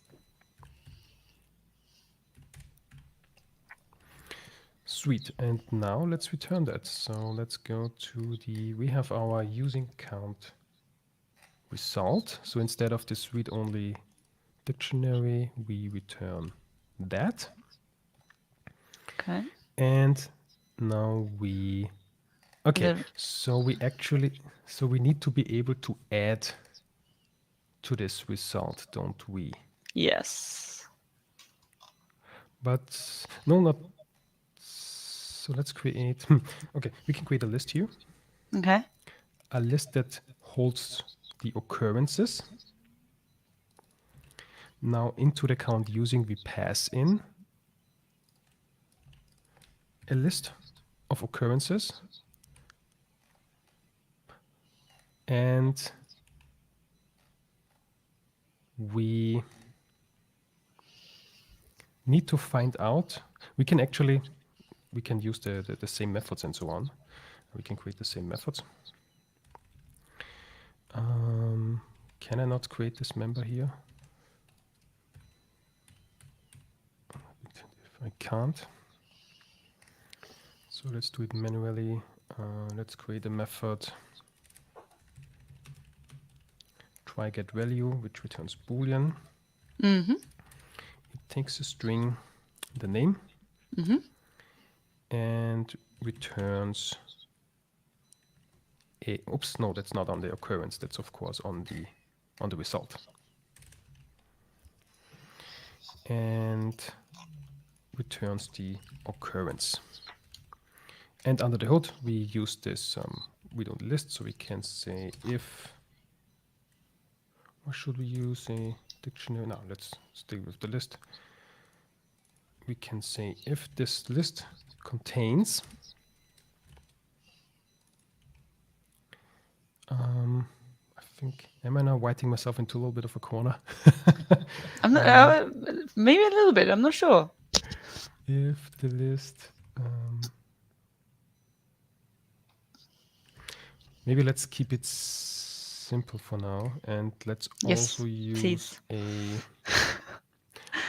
Sweet. And now let's return that. So let's go to we have our using count result. So instead of this read-only dictionary, we return that. Okay. And now okay, so we need to be able to add to this result, don't we? Yes. But no, not. So let's create, okay, we can create a list here. Okay. A list that holds the occurrences. Now into the count using, we pass in a list of occurrences. And we need to find out, we can use the same methods and so on. We can create the same methods. Can I not create this member here? If I can't. So let's do it manually. Let's create a method. Try get value, which returns Boolean. It takes a string, the name, and returns a. Oops, no, that's not on the occurrence. That's of course on the result. And returns the occurrence. And under the hood, we use this read-only list, so we can say if. Or should we use a dictionary? No, let's stick with the list. We can say if this list contains I think, am I now writing myself into a little bit of a corner? I'm not, maybe a little bit, I'm not sure. If the list, maybe let's keep it simple for now, and let's also use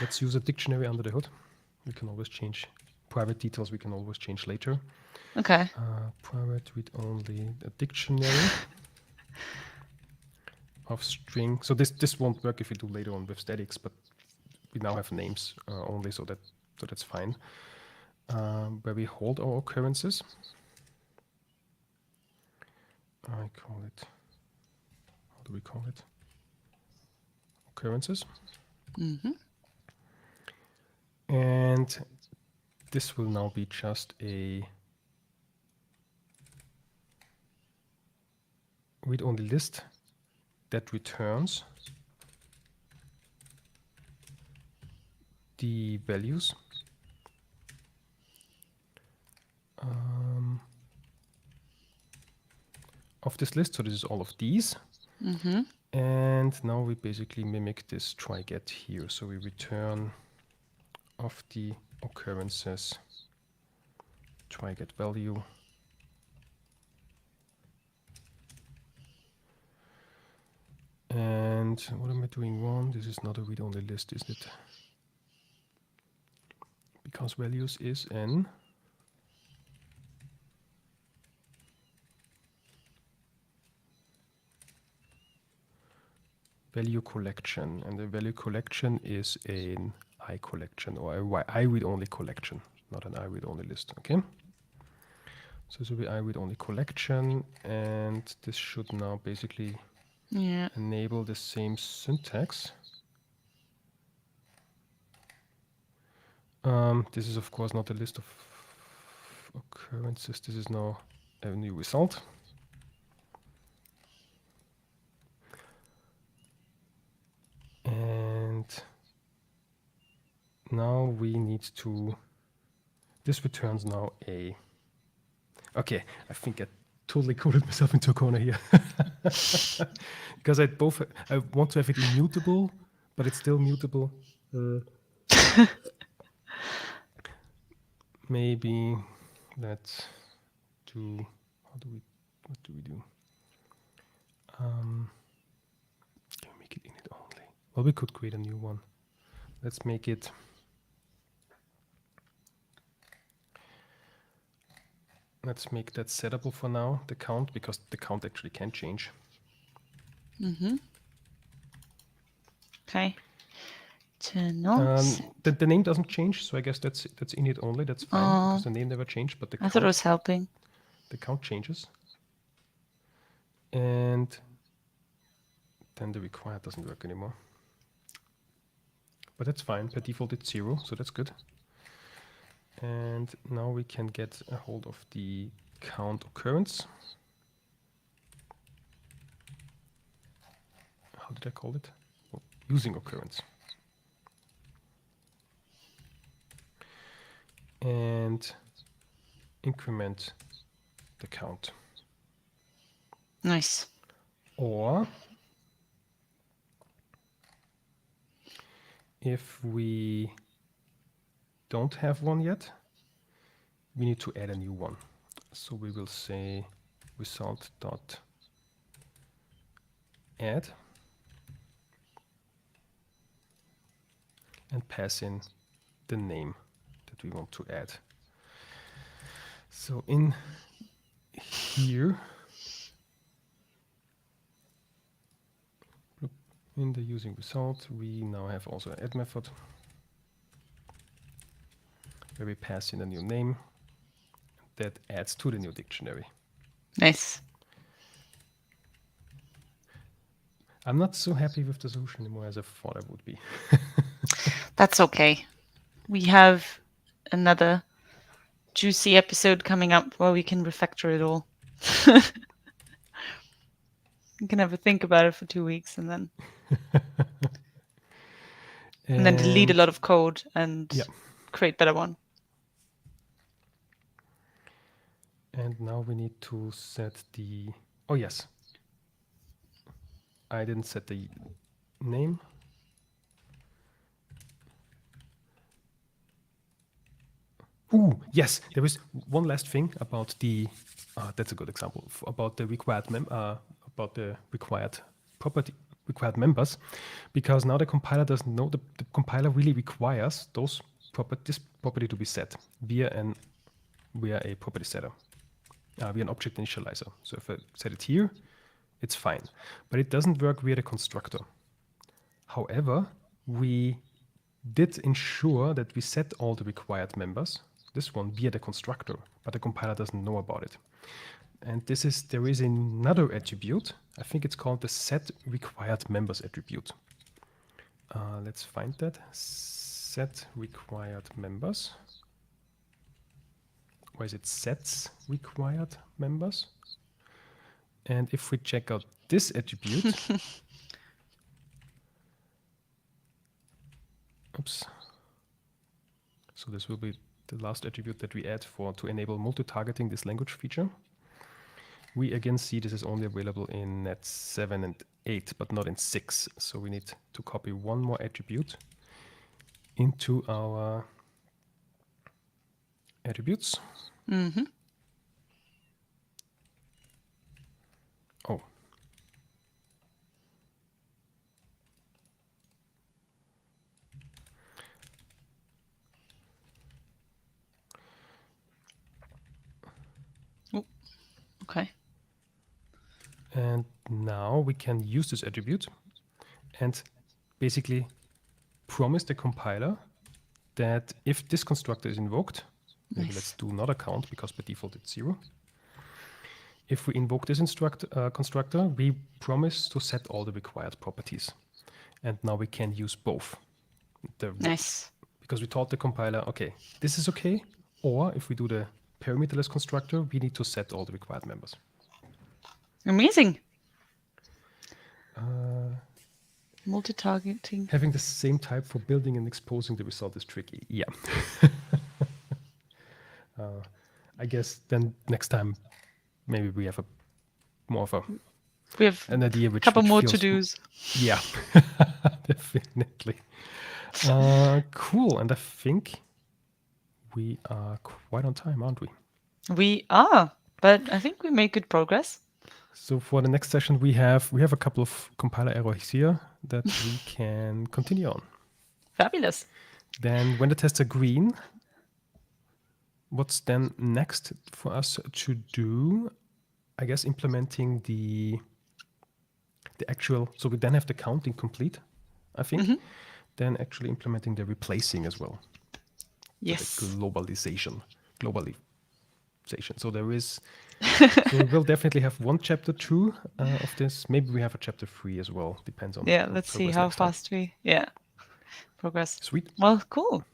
let's use a dictionary under the hood. We can always change private details. We can always change later. Okay. Private read only a dictionary of string. So this won't work if we do later on with statics, but we now have names only, so that's fine. Where we hold our occurrences. I call it. How do we call it? Occurrences. And this will now be just a read-only list that returns the values of this list. So this is all of these. And now we basically mimic this try get here. So we return of the occurrences try get value. And what am I doing wrong? This is not a read-only list, isn't it? Because values is an value collection, and the value collection is an I collection or a I read-only collection, not an I read-only list. Okay. So this will be I read-only collection, and this should now basically enable the same syntax. This is of course not a list of occurrences. This is now a new result. And now we need to, this returns now a, okay, I think I totally coded myself into a corner here. Because I want to have it immutable, but it's still mutable. Maybe let's do, what do we do? Can we make it init only? Well, we could create a new one. Let's make it, let's make that settable for now, the count, because the count actually can change. Okay. To not. The name doesn't change, so I guess that's init only. That's fine because the name never changed, but the I thought it was helping. The count changes, and then the required doesn't work anymore. But that's fine. By default, it's 0, so that's good. And now we can get a hold of the count occurrence. How did I call it? Oh, using occurrence. And increment the count. Nice. Or if we don't have one yet, we need to add a new one. So we will say result.add and pass in the name that we want to add. So in here, in the using result, we now have also an add method where we pass in a new name that adds to the new dictionary. Nice. I'm not so happy with the solution anymore as I thought I would be. That's okay. We have another juicy episode coming up where we can refactor it all. You can have a think about it for 2 weeks and then and then delete a lot of code and create better one. And now we need to set the, oh yes, I didn't set the name. Ooh, yes, there is one last thing about the, that's a good example, about the required required members, because now the compiler doesn't know, the compiler really requires this property to be set via a property setter, via an object initializer. So if I set it here, it's fine, but it doesn't work via the constructor. However, we did ensure that we set all the required members, this one via the constructor, but the compiler doesn't know about it. And there is another attribute. I think it's called the set required members attribute. Let's find that. Set required members. Or is it sets required members? And if we check out this attribute, oops. So this will be the last attribute that we add to enable multi-targeting, this language feature. We again see this is only available in net 7 and 8, but not in 6. So we need to copy one more attribute into our attributes. Oh. Okay. And now we can use this attribute and basically promise the compiler that if this constructor is invoked, maybe let's do another count because by default it's 0. If we invoke this constructor, we promise to set all the required properties. And now we can use both. Nice. because we taught the compiler, okay, this is okay. Or if we do the parameterless constructor, we need to set all the required members. Amazing. Multi-targeting. Having the same type for building and exposing the result is tricky. Yeah. I guess then next time maybe we have more of an idea which couple more feels, to-dos. Yeah, definitely. Cool. And I think we are quite on time, aren't we? We are, but I think we made good progress. So for the next session, we have a couple of compiler errors here that we can continue on. Fabulous. Then when the tests are green, what's then next for us to do? I guess implementing the actual, so we then have the counting complete, I think. Then actually implementing the replacing as well. Yes. So the globalization. So there is, so we will definitely have one chapter 2 of this. Maybe we have a chapter 3 as well. Depends on. Yeah, let's see how fast we progress. Sweet. Well, cool.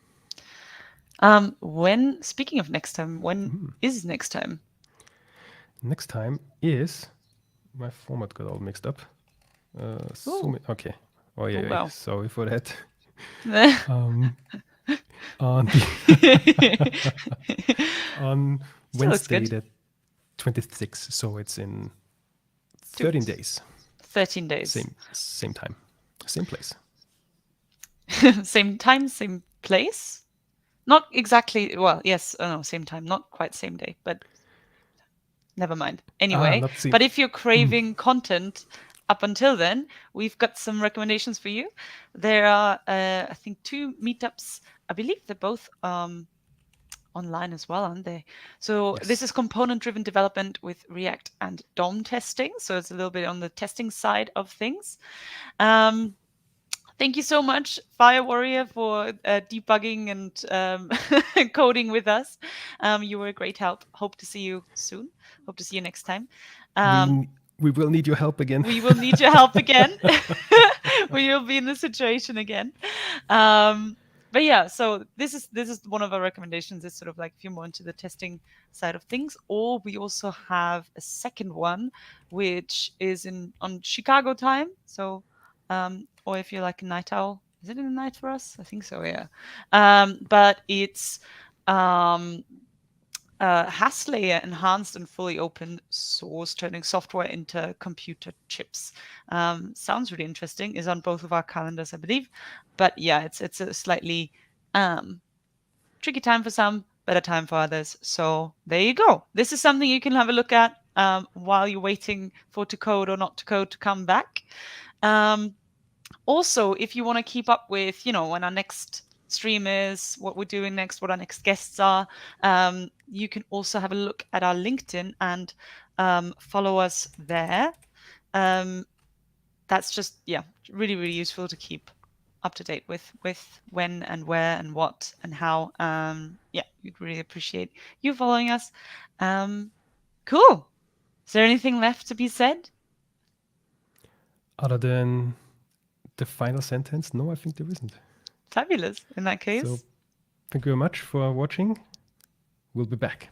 Speaking of next time, when is next time? Next time is, my format got all mixed up. Okay. Oh yeah, wow. Sorry for that. On Wednesday the 26th, so it's in 13 days. 13 days. Same time, same place. Same time, same place? Not exactly, well, yes, no, same time, not quite same day, but never mind. Anyway, but if you're craving content up until then, we've got some recommendations for you. There are, I think, 2 meetups. I believe they're both online as well, aren't they? So Yes. This is component-driven development with React and DOM testing. So it's a little bit on the testing side of things. Thank you so much, Fire Warrior, for debugging and coding with us. You were a great help. Hope to see you soon. Hope to see you next time. We will need your help again. We will need your help again. We will be in this situation again. But yeah, so this is one of our recommendations. Is sort of like if you're more into the testing side of things, or we also have a second one, which is on Chicago time. So, or if you're like a night owl, is it in the night for us? I think so. Yeah. But it's Hasley enhanced and fully open source, turning software into computer chips. Sounds really interesting. Is on both of our calendars, I believe. But yeah, it's a slightly tricky time for some, better time for others. So there you go. This is something you can have a look at while you're waiting for to code or not to code to come back. Also, if you want to keep up with, when our next stream is, what we're doing next, what our next guests are, you can also have a look at our LinkedIn and follow us there. That's just, really, really useful to keep up to date with when and where and what and how. We'd really appreciate you following us. Cool. Is there anything left to be said? Other than the final sentence? No, I think there isn't. Fabulous. In that case. So, thank you very much for watching. We'll be back.